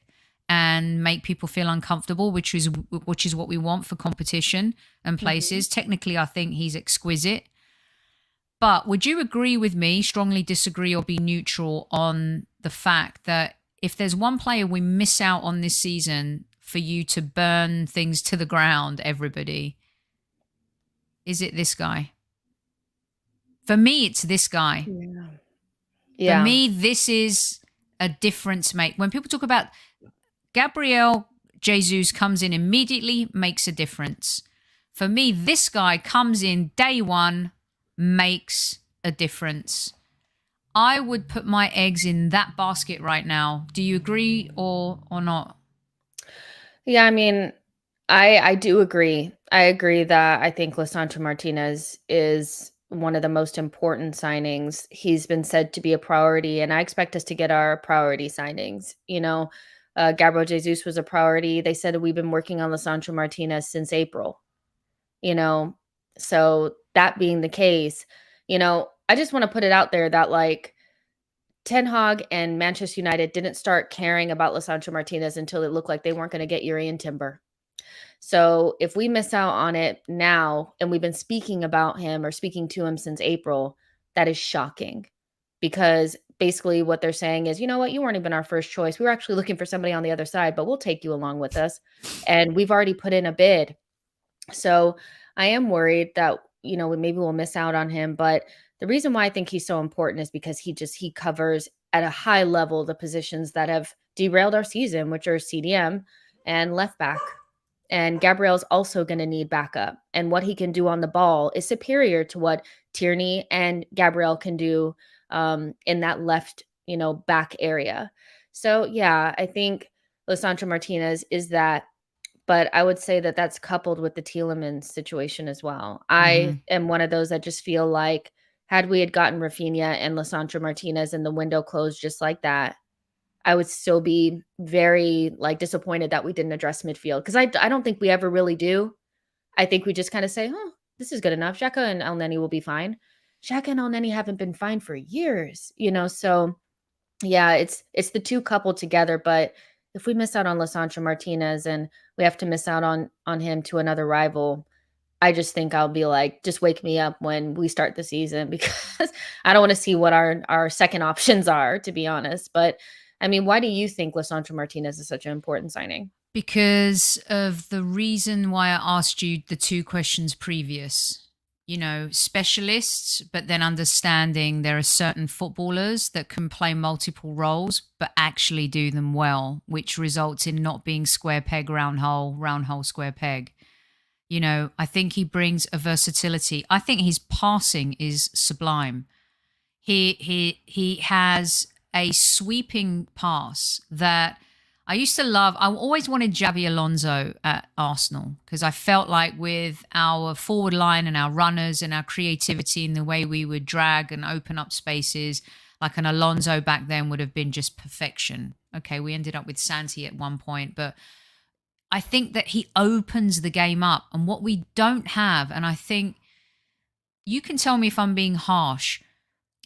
and make people feel uncomfortable, which is what we want for competition and places. Technically, I think he's exquisite. But would you agree with me, strongly disagree, or be neutral on the fact that if there's one player we miss out on this season for you to burn things to the ground, everybody, is it this guy? For me, it's this guy. Yeah. For me, this is a difference make. When people talk about Gabriel Jesus comes in immediately, makes a difference. For me, this guy comes in day one, makes a difference. I would put my eggs in that basket right now. Do you agree or not? Yeah, I mean, I do agree. I agree that I think Lisandro Martinez is one of the most important signings. He's been said to be a priority, and I expect us to get our priority signings. Gabriel Jesus was a priority. They said we've been working on Lisandro Martinez since April. you know so that being the case, I just want to put it out there that, like, Ten Hag and Manchester United didn't start caring about Lisandro Martinez until it looked like they weren't going to get Yuri and Timber. So if we miss out on it now, and we've been speaking about him or speaking to him since April, that is shocking, because basically what they're saying is, you know what, you weren't even our first choice. We were actually looking for somebody on the other side, but we'll take you along with us. And we've already put in a bid. So I am worried that, maybe we'll miss out on him. But the reason why I think he's so important is because he covers at a high level the positions that have derailed our season, which are CDM and left back. And Gabriel's also going to need backup. And what he can do on the ball is superior to what Tierney and Gabriel can do in that left, back area. So, yeah, I think Lisandro Martinez is that. But I would say that that's coupled with the Tielemans situation as well. I am one of those that just feel like, had we had gotten Raphinha and Lisandro Martinez and the window closed just like that, I would still be very, like, disappointed that we didn't address midfield, because I don't think we ever really do. I think we just kind of say, oh, this is good enough. Xhaka and El Neni will be fine. Xhaka and El Neni haven't been fine for years, so yeah, it's the two coupled together. But if we miss out on Lisandro Martinez and we have to miss out on him to another rival, I just think I'll be like, just wake me up when we start the season, because I don't want to see what our second options are, to be honest. But I mean, why do you think Lisandro Martinez is such an important signing? Because of the reason why I asked you the two questions previous. Specialists, but then understanding there are certain footballers that can play multiple roles, but actually do them well, which results in not being square peg, round hole, square peg. I think he brings a versatility. I think his passing is sublime. He has a sweeping pass that I used to love. I always wanted Xabi Alonso at Arsenal, because I felt like with our forward line and our runners and our creativity and the way we would drag and open up spaces, like an Alonso back then would have been just perfection. Okay, we ended up with Santi at one point, but I think that he opens the game up. And what we don't have, and I think you can tell me if I'm being harsh,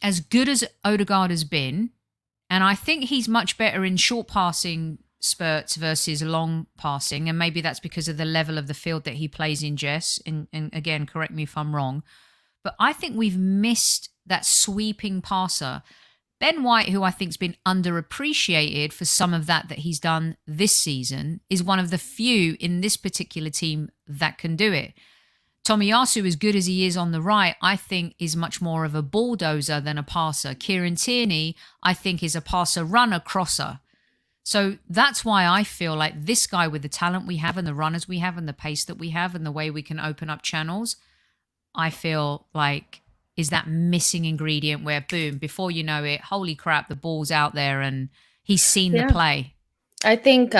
as good as Odegaard has been, and I think he's much better in short passing spurts versus long passing, and maybe that's because of the level of the field that he plays in, Jess, and again, correct me if I'm wrong, but I think we've missed that sweeping passer. Ben White, who I think's been underappreciated for some of that he's done this season, is one of the few in this particular team that can do it. Tomiyasu, as good as he is on the right, I think is much more of a bulldozer than a passer. Kieran Tierney, I think, is a passer, runner, crosser. So that's why I feel like this guy, with the talent we have and the runners we have and the pace that we have and the way we can open up channels, I feel like is that missing ingredient where, boom, before you know it, holy crap, the ball's out there and he's seen the play. I think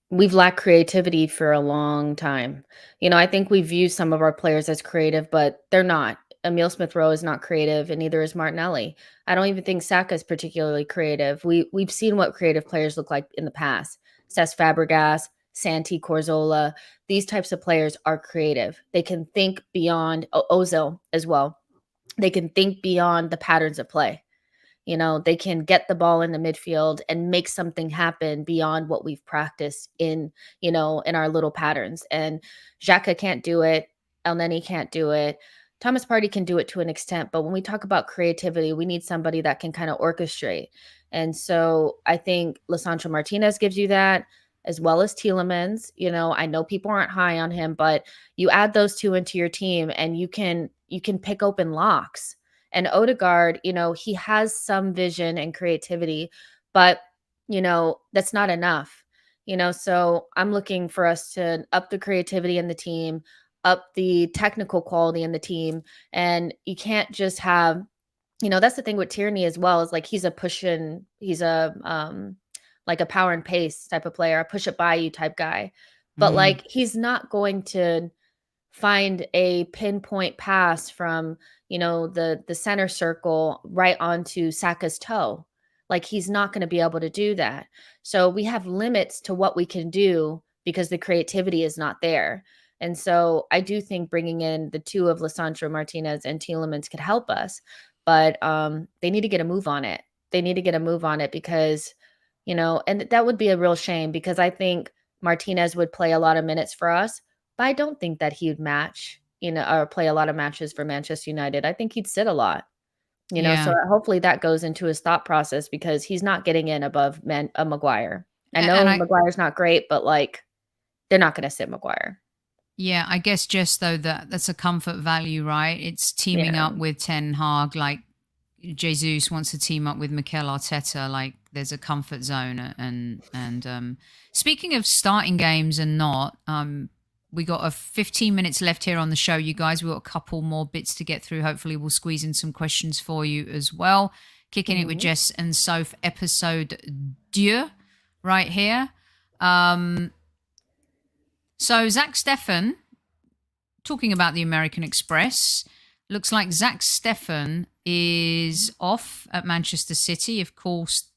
we've lacked creativity for a long time. I think we view some of our players as creative, but they're not. Emile Smith-Rowe is not creative, and neither is Martinelli. I don't even think Saka is particularly creative. We've seen what creative players look like in the past. Cesc Fabregas, Santi Cazorla, these types of players are creative. They can think beyond, Ozil as well. They can think beyond the patterns of play. They can get the ball in the midfield and make something happen beyond what we've practiced in our little patterns. And Xhaka can't do it. El Neni can't do it. Thomas Partey can do it to an extent, but when we talk about creativity, we need somebody that can kind of orchestrate. And so I think Lisandro Martinez gives you that, as well as Tielemans. I know people aren't high on him, but you add those two into your team and you can pick open locks. And Odegaard, he has some vision and creativity, but, that's not enough. So I'm looking for us to up the creativity in the team, up the technical quality in the team. And you can't just have, that's the thing with Tierney as well, is like he's a like a power and pace type of player, a push it by you type guy. But like he's not going to find a pinpoint pass from, the center circle right onto Saka's toe. Like, he's not going to be able to do that. So we have limits to what we can do because the creativity is not there. And so I do think bringing in the two of Lisandro, Martinez, and Tielemans could help us. But they need to get a move on it. They need to get a move on it because, and that would be a real shame because I think Martinez would play a lot of minutes for us, but I don't think that he would match, or play a lot of matches for Manchester United. I think he'd sit a lot, so hopefully that goes into his thought process because he's not getting in above Maguire. I know Maguire's not great, but like, they're not going to sit Maguire. Yeah, I guess just though that's a comfort value, right? It's teaming up with Ten Hag, like Jesus wants to team up with Mikel Arteta, like there's a comfort zone. And speaking of starting games and not, we got 15 minutes left here on the show, you guys. We've got a couple more bits to get through. Hopefully we'll squeeze in some questions for you as well. Kicking it with Jess and Soph, episode 2 right here. So Zach Steffen, talking about the American Express, looks like Zach Steffen is off at Manchester City. Of course,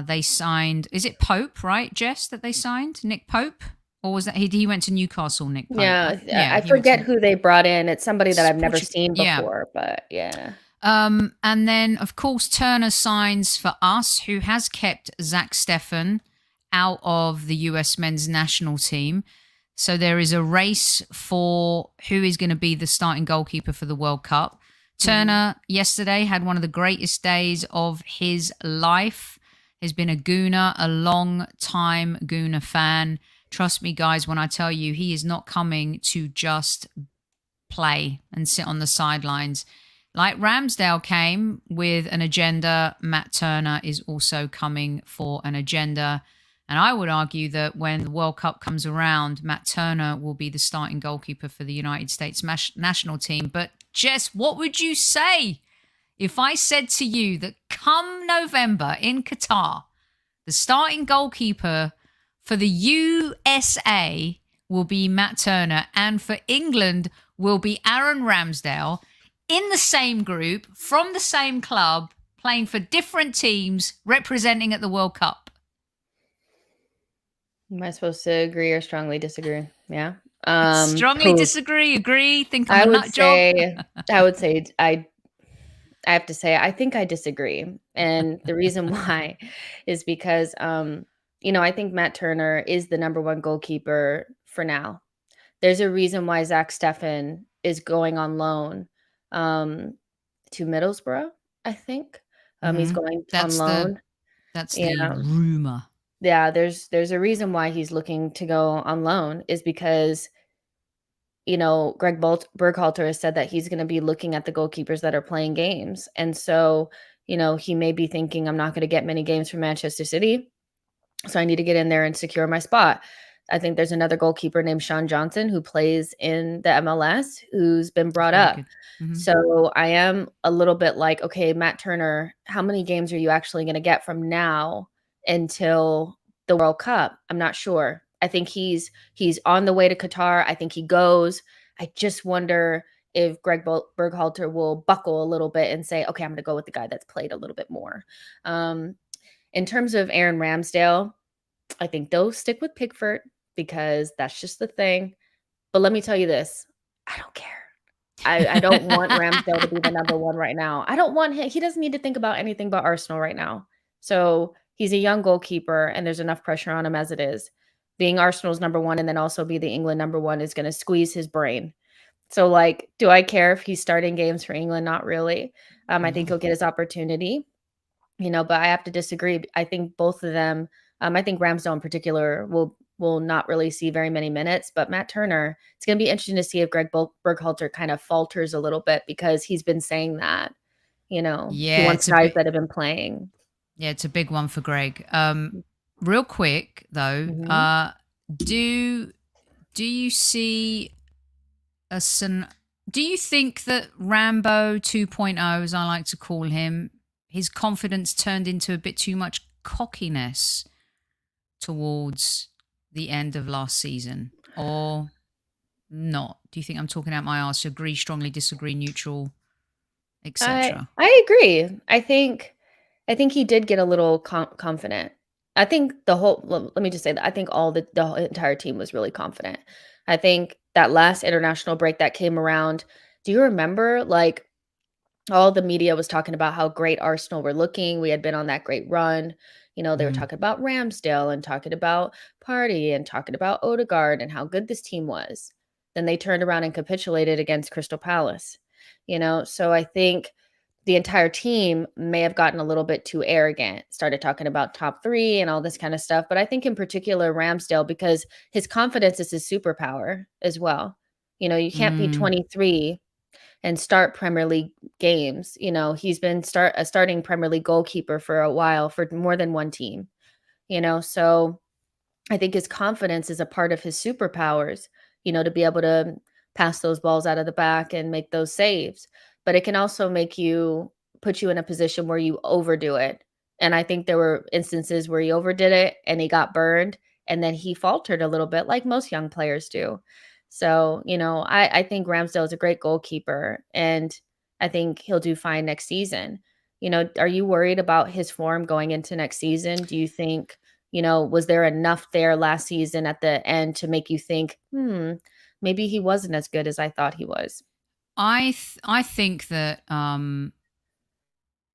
they signed, is it Pope, right, Jess, that they signed? Nick Pope? Or was that, he went to Newcastle, Nick Pope? Yeah, I forget who they brought in. It's somebody that I've never seen before, but yeah. And then, of course, Turner signs for us, who has kept Zach Steffen out of the US men's national team. So there is a race for who is going to be the starting goalkeeper for the World Cup. Turner yesterday had one of the greatest days of his life. Has been a Gooner, a long-time Gooner fan. Trust me, guys, when I tell you he is not coming to just play and sit on the sidelines. Like Ramsdale came with an agenda, Matt Turner is also coming for an agenda. And I would argue that when the World Cup comes around, Matt Turner will be the starting goalkeeper for the United States national team. But Jess, what would you say if I said to you that come November in Qatar, the starting goalkeeper for the USA will be Matt Turner and for England will be Aaron Ramsdale in the same group, from the same club, playing for different teams, representing at the World Cup? Am I supposed to agree or strongly disagree? Yeah. Strongly disagree, agree, think I'm a nut job? I would say I have to say I think I disagree. And the reason why is because I think Matt Turner is the number one goalkeeper for now. There's a reason why Zach Steffen is going on loan to Middlesbrough, I think. He's going on loan. That's the rumor. Yeah, there's a reason why he's looking to go on loan is because, Greg Berhalter has said that he's going to be looking at the goalkeepers that are playing games. And so, he may be thinking, I'm not going to get many games for Manchester City, so I need to get in there and secure my spot. I think there's another goalkeeper named Sean Johnson who plays in the MLS who's been brought up. So I am a little bit like, okay, Matt Turner, how many games are you actually going to get from now until the World Cup? I'm not sure. I think he's on the way to Qatar. I think he goes. I just wonder if Greg Berhalter will buckle a little bit and say, okay, I'm going to go with the guy that's played a little bit more. In terms of Aaron Ramsdale, I think they'll stick with Pickford because that's just the thing. But let me tell you this. I don't care. I don't want Ramsdale to be the number one right now. I don't want him. He doesn't need to think about anything but Arsenal right now. So he's a young goalkeeper and there's enough pressure on him as it is. Being Arsenal's number one and then also be the England number one is going to squeeze his brain. So, like, do I care if he's starting games for England? Not really. I think he'll get his opportunity, but I have to disagree. I think both of them, I think Ramsdale in particular will not really see very many minutes, but Matt Turner, it's going to be interesting to see if Greg Berhalter kind of falters a little bit because he's been saying that, he wants guys that have been playing. Yeah, it's a big one for Greg. Real quick though, do you see do you think that Rambo 2.0, as I like to call him, his confidence turned into a bit too much cockiness towards the end of last season? Or not? Do you think I'm talking out my arse? Agree, strongly disagree, neutral, I etc.? I agree. I think he did get a little confident. I think let me just say that I think the whole entire team was really confident. I think that last international break that came around, do you remember, like, all the media was talking about how great Arsenal were looking. We had been on that great run. They were Mm. talking about Ramsdale and talking about Party and talking about Odegaard and how good this team was. Then they turned around and capitulated against Crystal Palace. So I think the entire team may have gotten a little bit too arrogant, started talking about top three and all this kind of stuff. But I think in particular Ramsdale, because his confidence is his superpower as well. You can't be Mm. 23 and start Premier League games. He's been a starting Premier League goalkeeper for a while for more than one team. So I think his confidence is a part of his superpowers, to be able to pass those balls out of the back and make those saves. But it can also put you in a position where you overdo it. And I think there were instances where he overdid it and he got burned and then he faltered a little bit, like most young players do. So, I think Ramsdale is a great goalkeeper and I think he'll do fine next season. Are you worried about his form going into next season? Do you think, was there enough there last season at the end to make you think, maybe he wasn't as good as I thought he was? I think that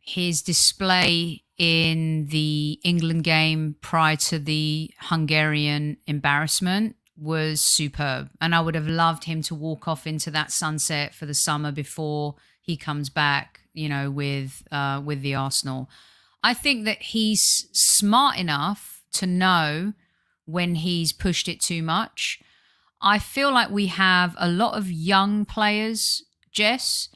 his display in the England game prior to the Hungarian embarrassment was superb, and I would have loved him to walk off into that sunset for the summer before he comes back. With the Arsenal, I think that he's smart enough to know when he's pushed it too much. I feel like we have a lot of young players, Jess,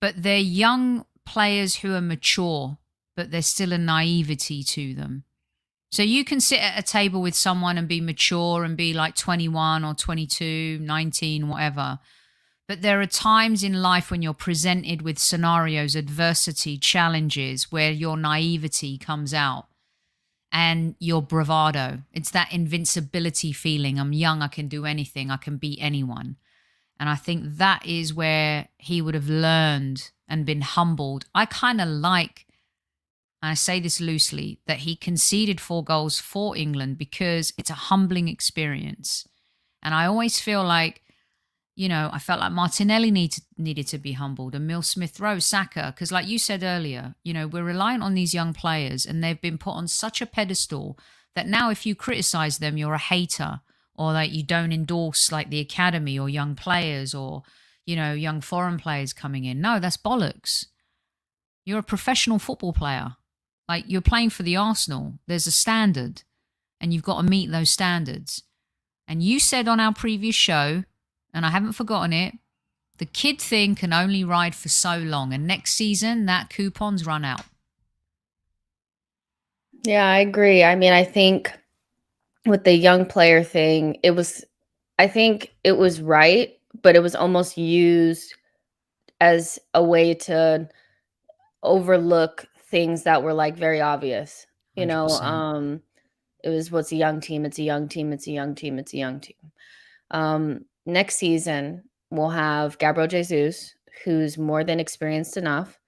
but they're young players who are mature, but there's still a naivety to them. So you can sit at a table with someone and be mature and be like 21 or 22, 19, whatever. But there are times in life when you're presented with scenarios, adversity, challenges, where your naivety comes out and your bravado. It's that invincibility feeling. I'm young, I can do anything, I can beat anyone. And I think that is where he would have learned and been humbled. I kind of like, and I say this loosely, that he conceded 4 goals for England because it's a humbling experience. And I always feel like, I felt like Martinelli needed to be humbled, Emile Smith-Rowe, Saka, because like you said earlier, we're reliant on these young players and they've been put on such a pedestal that now if you criticize them, you're a hater, or that you don't endorse like the academy or young players or, young foreign players coming in. No, that's bollocks. You're a professional football player. Like, you're playing for the Arsenal. There's a standard and you've got to meet those standards. And you said on our previous show, and I haven't forgotten it, the kid thing can only ride for so long. And next season, that coupon's run out. Yeah, I agree. I mean, I think with the young player thing, I think it was right, but it was almost used as a way to overlook things that were like very obvious. 100%. It was, what's a young team? It's a young team. It's a young team. It's a young team. Next season, we'll have Gabriel Jesus, who's more than experienced enough.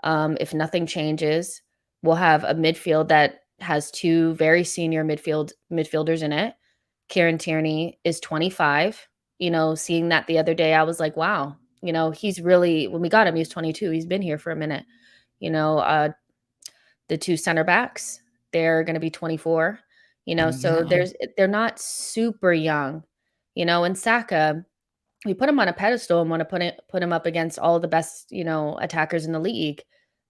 If nothing changes, we'll have a midfield that has 2 very senior midfielders in it. Kieran Tierney is 25. Seeing that the other day, I was like, wow. He's really, when we got him, he was 22. He's been here for a minute. The 2 center backs, they're going to be 24. So Exactly. they're not super young. And Saka, we put him on a pedestal and want to put him up against all the best, attackers in the league.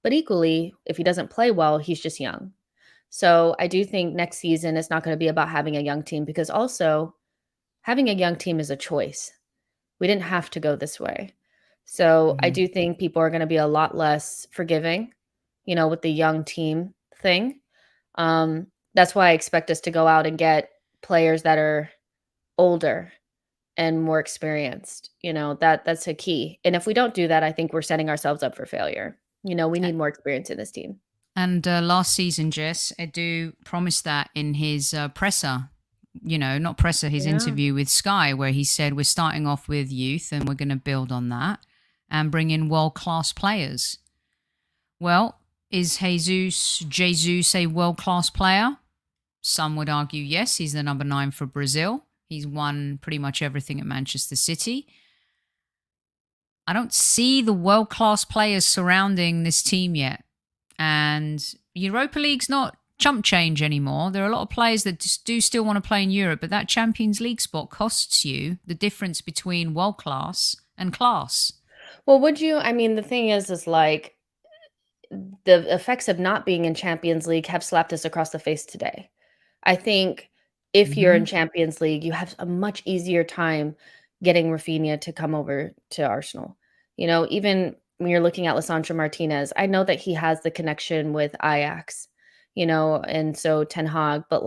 But equally, if he doesn't play well, he's just young. So I do think next season it's not going to be about having a young team, because also having a young team is a choice. We didn't have to go this way. So I Mm. do think people are going to be a lot less forgiving, with the young team thing. That's why I expect us to go out and get players that are older and more experienced. That's a key. And if we don't do that, I think we're setting ourselves up for failure. We need more experience in this team. And last season, Jess, Edu promised that in his presser not Presser, his Yeah. interview with Sky, where he said we're starting off with youth and we're going to build on that and bring in world-class players. Well, is Jesus a world-class player? Some would argue yes. He's the number 9 for Brazil. He's won pretty much everything at Manchester City. I don't see the world-class players surrounding this team yet. And Europa League's not chump change anymore. There are a lot of players that do still want to play in Europe, but that Champions League spot costs you the difference between world-class and class. Well, the thing is like, the effects of not being in Champions League have slapped us across the face today. I think if you're in Champions League, you have a much easier time getting Raphinha to come over to Arsenal. Even when you're looking at Lisandro Martinez, I know that he has the connection with Ajax, and so Ten Hag, but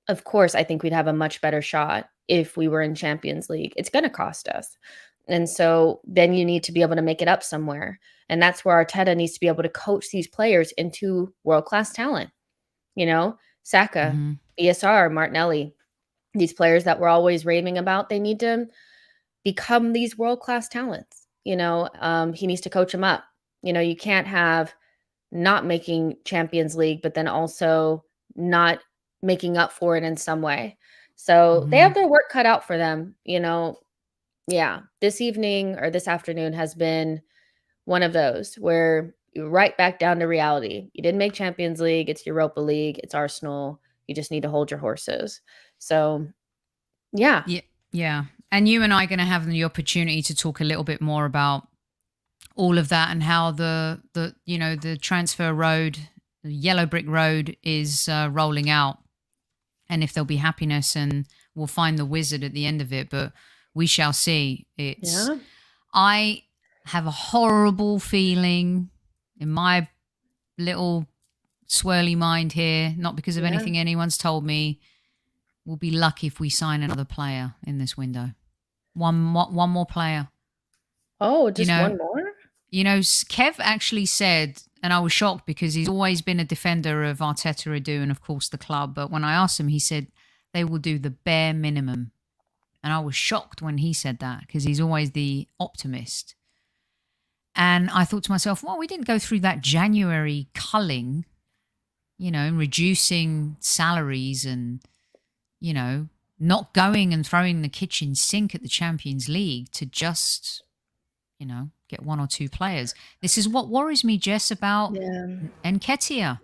of course, I think we'd have a much better shot if we were in Champions League. It's going to cost us. And so then you need to be able to make it up somewhere. And that's where Arteta needs to be able to coach these players into world-class talent. Saka, ESR, Martinelli, these players that we're always raving about, they need to become these world-class talents. He needs to coach them up. You can't have not making Champions League, but then also not making up for it in some way. So they have their work cut out for them. Yeah, this evening or this afternoon has been one of those where you're right back down to reality. You didn't make Champions League. It's Europa League. It's Arsenal. You just need to hold your horses. So, yeah. Yeah. And you and I are going to have the opportunity to talk a little bit more about all of that and how the transfer road, the yellow brick road is rolling out, and if there'll be happiness, and we'll find the wizard at the end of it. But we shall see. I have a horrible feeling in my little swirly mind here, not because of anything anyone's told me. We'll be lucky if we sign another player in this window. One more player. Oh, just one more? Kev actually said, and I was shocked because he's always been a defender of Arteta, Edu, and of course the club. But when I asked him, he said they will do the bare minimum. And I was shocked when he said that because he's always the optimist. And I thought to myself, well, we didn't go through that January culling, reducing salaries and, not going and throwing the kitchen sink at the Champions League to just, get one or two players. This is what worries me, Jess, about Nketiah.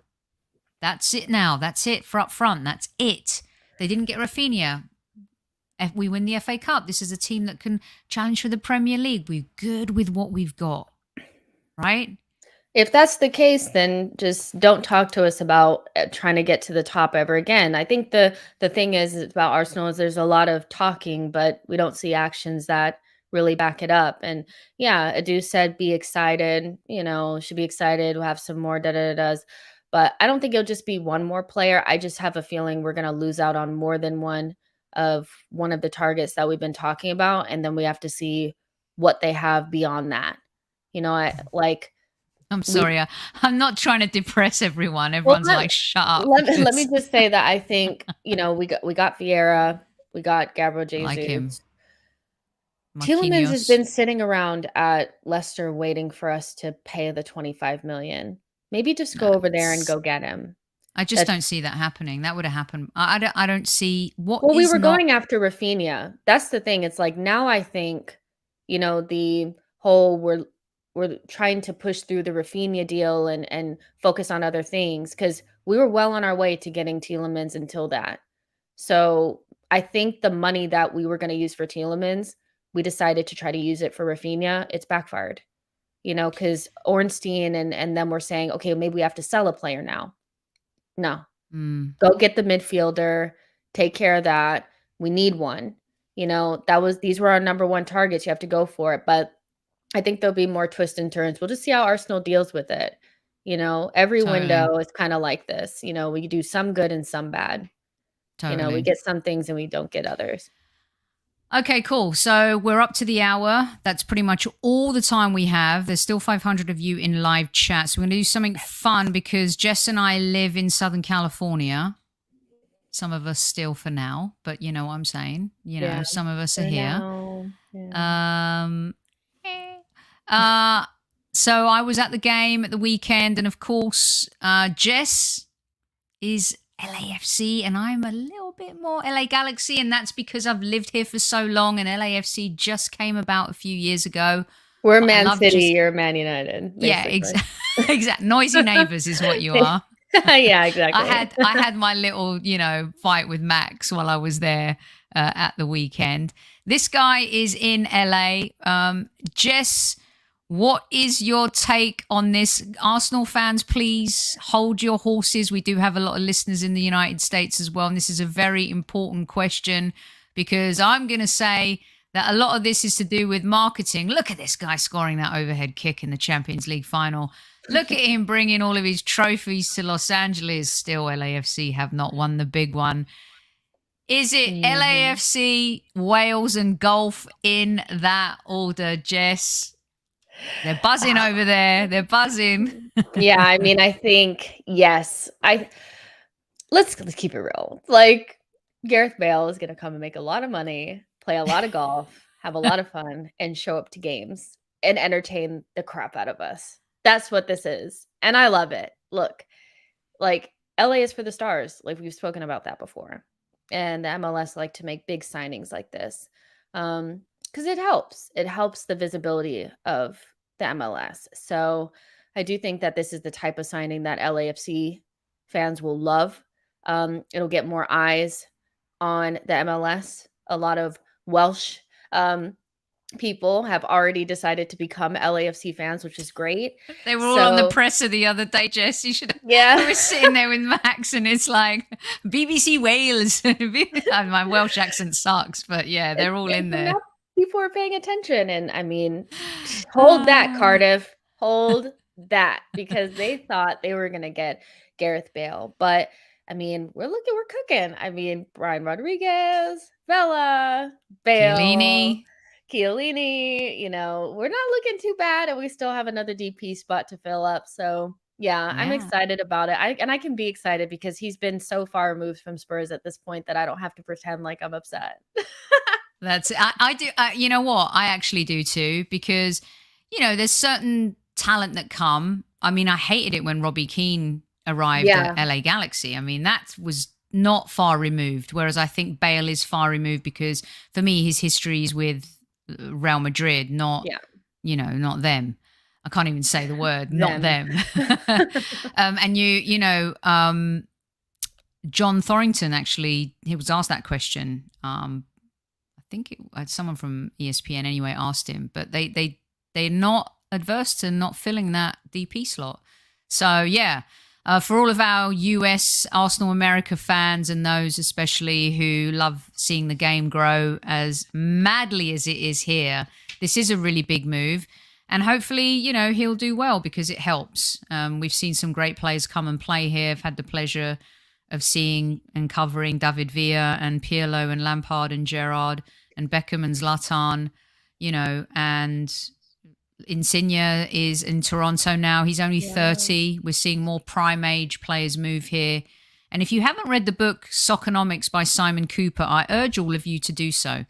That's it now. That's it for up front. That's it. They didn't get Raphinha. If we win the FA Cup, this is a team that can challenge for the Premier League. We're good with what we've got, right? If that's the case, then just don't talk to us about trying to get to the top ever again. I think the thing is about Arsenal is there's a lot of talking, but we don't see actions that really back it up. And yeah, Edu said be excited, should be excited. We'll have some more da-da-da-das. But I don't think it'll just be one more player. I just have a feeling we're going to lose out on more than one of the targets that we've been talking about. And then we have to see what they have beyond that. I'm sorry. I'm not trying to depress everyone. Everyone's shut up. Let me just say that I think, we got Vieira, we got Gabriel Jesus. Like him. Tielemans has been sitting around at Leicester waiting for us to pay the 25 million. Maybe just go over there and go get him. I just don't see that happening. That would have happened. I don't see what. Well, we were going after Raphinha. That's the thing. It's like now I think, the whole we're trying to push through the Raphinha deal and focus on other things because we were well on our way to getting Tielemans until that. So I think the money that we were going to use for Tielemans, we decided to try to use it for Raphinha. It's backfired, because Ornstein and them were saying, okay, maybe we have to sell a player now. No, go get the midfielder, take care of that. We need one. These were our number one targets. You have to go for it. But I think there'll be more twists and turns. We'll just see how Arsenal deals with it. Every window is kind of like this. We do some good and some bad. Totally. We get some things and we don't get others. Okay, cool. So we're up to the hour. That's pretty much all the time we have. There's still 500 of you in live chat. So we're going to do something fun because Jess and I live in Southern California. Some of us still for now, but you know what I'm saying. You know, some of us are for here. now. Yeah. So I was at the game at the weekend, and of course, Jess is LAFC, and I'm a little bit more LA Galaxy, and that's because I've lived here for so long, and LAFC just came about a few years ago. We're Man City, you're Man United. Basically. Yeah, exactly. Noisy neighbors is what you are. Yeah, exactly. I had my little, fight with Max while I was there at the weekend. This guy is in LA. Jess, what is your take on this? Arsenal fans, please hold your horses. We do have a lot of listeners in the United States as well, and this is a very important question because I'm going to say that a lot of this is to do with marketing. Look at this guy scoring that overhead kick in the Champions League final. Look at him bringing all of his trophies to Los Angeles. Still, LAFC have not won the big one. Is it LAFC, Wales, and golf in that order, Jess? They're buzzing over there. They're buzzing. Yeah, I mean, I think, yes. Let's keep it real. Like, Gareth Bale is going to come and make a lot of money, play a lot of golf, have a lot of fun, and show up to games and entertain the crap out of us. That's what this is. And I love it. Look, like, LA is for the stars. Like, we've spoken about that before. And the MLS like to make big signings like this because it helps. It helps the visibility of the MLS. So I do think that this is the type of signing that LAFC fans will love. It'll get more eyes on the MLS. A lot of Welsh people have already decided to become LAFC fans, which is great. They were all on the presser the other day, Jess. You should. Yeah, I was sitting there with Max, and it's like BBC Wales. My Welsh accent sucks, but yeah, they're all in there. People are paying attention, and I mean, hold that, Cardiff, hold that, because they thought they were gonna get Gareth Bale, but I mean, we're cooking. I mean, Brian Rodriguez, Vela, Bale. Chiellini, we're not looking too bad, and we still have another DP spot to fill up. So yeah, I'm excited about it. I can be excited because he's been so far removed from Spurs at this point that I don't have to pretend like I'm upset. I do. You know what? I actually do too, because there's certain talent that come. I mean, I hated it when Robbie Keane arrived at LA Galaxy. I mean, that was not far removed. Whereas I think Bale is far removed because for me, his history is with Real Madrid, not not them. I can't even say the word, not them. And John Thorrington, actually, he was asked that question. I think someone from ESPN anyway asked him, but they're not adverse to not filling that DP slot. So yeah. For all of our US Arsenal America fans and those especially who love seeing the game grow as madly as it is here, this is a really big move. And hopefully, he'll do well because it helps. We've seen some great players come and play here. I've had the pleasure of seeing and covering David Villa and Pirlo and Lampard and Gerrard and Beckham and Zlatan, and Insigne is in Toronto now. He's only 30. We're seeing more prime age players move here. And if you haven't read the book Soccernomics by Simon Cooper, I urge all of you to do so.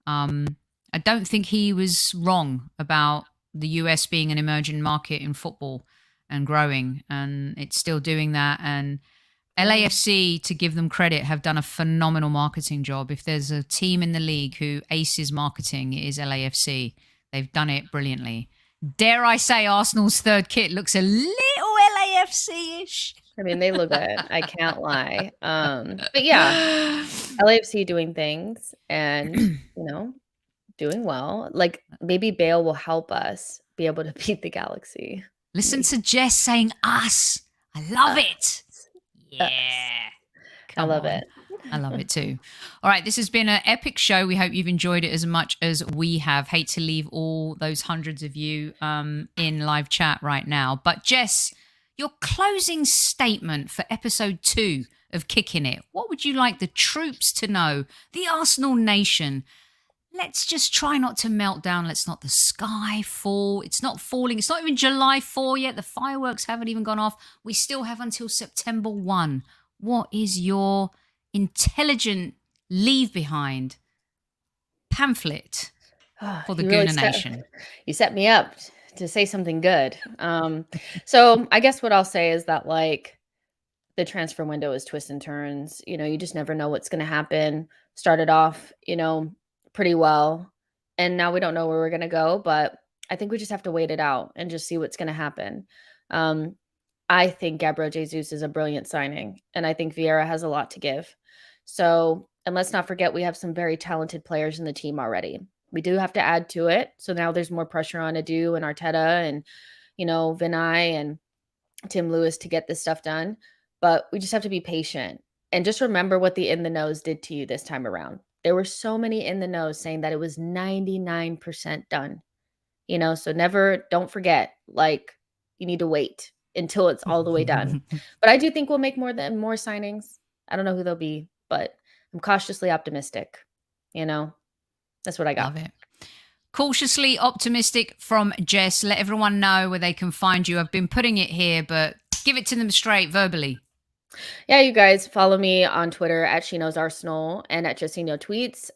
I don't think he was wrong about the US being an emerging market in football and growing, and it's still doing that. And LAFC, to give them credit, have done a phenomenal marketing job. If there's a team in the league who aces marketing, it is LAFC. They've done it brilliantly. Dare I say Arsenal's third kit looks a little LAFC-ish. I mean, they look good. I can't lie. But yeah, LAFC doing things and, doing well. Like, maybe Bale will help us be able to beat the Galaxy. Listen to Jess saying us. I love it. Yeah. I love it. I love it too. All right, this has been an epic show. We hope you've enjoyed it as much as we have. Hate to leave all those hundreds of you in live chat right now. But Jess, your closing statement for episode 2 of Kickin' It. What would you like the troops to know? The Arsenal Nation. Let's just try not to melt down. Let's not the sky fall. It's not falling. It's not even July 4 yet. The fireworks haven't even gone off. We still have until September 1. What is your leave behind pamphlet for the Gooner Nation? You set me up to say something good. So I guess what I'll say is that, like, the transfer window is twists and turns. You know, you just never know what's going to happen. Started off, you know, pretty well, and now we don't know where we're going to go, but I think we just have to wait it out and just see what's going to happen. I think Gabriel Jesus is a brilliant signing, and I think Vieira has a lot to give. So, and let's not forget, we have some very talented players in the team already. We do have to add to it. So now there's more pressure on Adu and Arteta and, you know, Vinay and Tim Lewis to get this stuff done. But we just have to be patient and just remember what the in the knows did to you this time around. There were so many in the knows saying that it was 99% done, you know, so don't forget, like, you need to wait until it's all the way done. But I do think we'll make more signings. I don't know who they'll be, but I'm cautiously optimistic, you know. That's what I got. Love it. Cautiously optimistic from Jess. Let everyone know where they can find you. I've been putting it here, but give it to them straight verbally. Yeah, you guys follow me on Twitter at She Knows Arsenal and at Justino Tweets.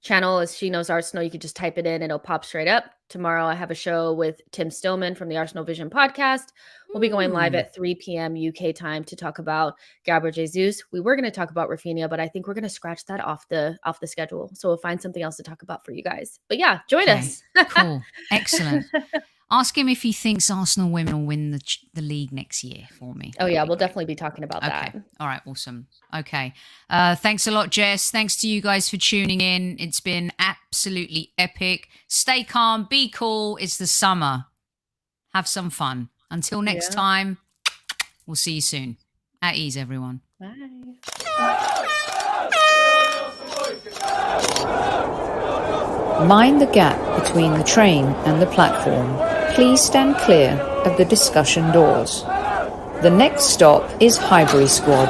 Channel is She Knows Arsenal. You can just type it in and it'll pop straight up. Tomorrow I have a show with Tim Stillman from the Arsenal Vision podcast. We'll be going live at 3 p.m. UK time to talk about Gabriel Jesus. We were going to talk about Raphinha, but I think we're going to scratch that off the schedule. So we'll find something else to talk about for you guys. But yeah, join us. Cool. Excellent. Ask him if he thinks Arsenal women will win the league next year for me. Oh, yeah. We'll definitely be talking about that. All right. Awesome. Okay. Thanks a lot, Jess. Thanks to you guys for tuning in. It's been absolutely epic. Stay calm. Be cool. It's the summer. Have some fun. Until next time, we'll see you soon. At ease, everyone. Bye. Mind the gap between the train and the platform. Please stand clear of the discussion doors. The next stop is Highbury Squad.